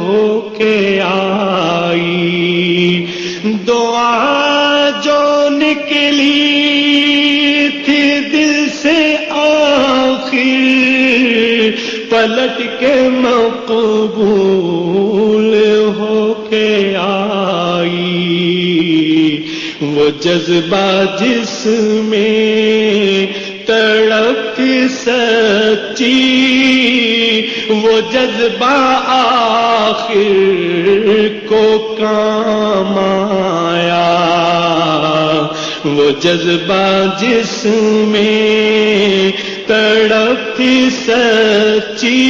ہو کے آئی، دعا جو نکلی تھی دل سے آخر پلٹ کے مقبول ہو کے آئی، وہ جذبہ جس میں تڑپ سچی وہ جذبہ آخر کو کام آیا، وہ جذبہ جس میں تڑپ سچی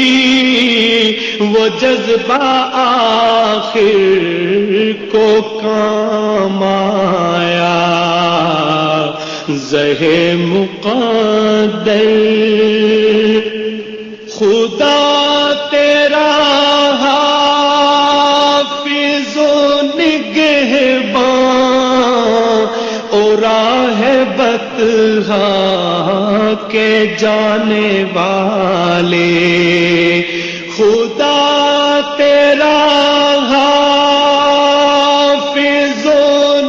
وہ جذبہ آخر کو کام آیا، زہ مقدر خدا تیرا حافظ و نگہباں اور راہ بطحا کے جانے والے، خدا تیرا حافظ و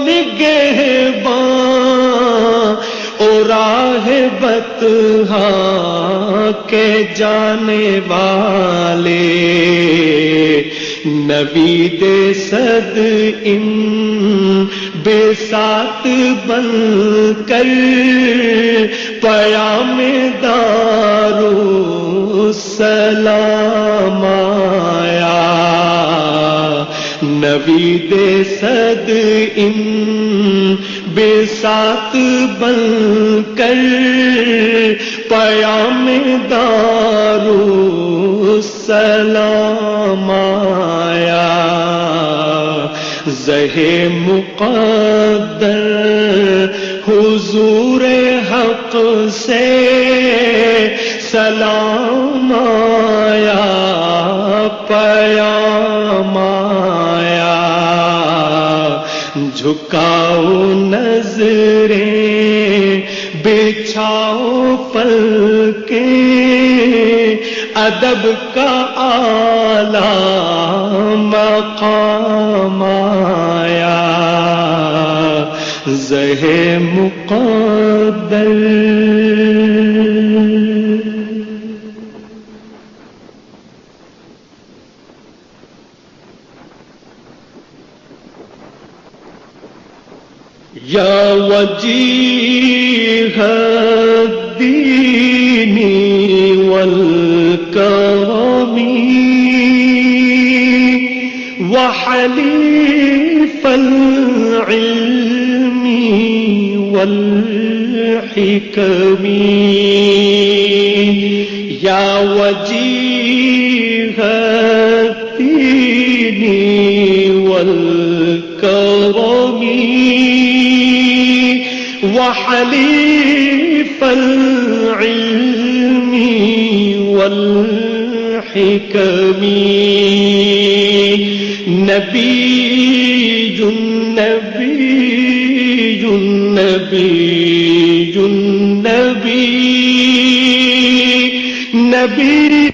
نگہباں اور راہ بطحا کے جانے والے، نوید صد ان بے ساتھ بن کر پیام دارالسلام آیا، نوید صد ان بے ساتھ بن کر پیام دارالسلام آیا، زہ مقدر حضور حق سے سلام آیا، پیام آیا، جھکاؤ نظریں بچھاؤ پلکیں ادب کا اعلیٰ مقام آیا زہ مقدر یا وجیہ الدین والکرم وحلیف العلم والحکم یا وجیہ الدین والکرم وحلیف العلم والحکم نبی نبی نبی نبی نبی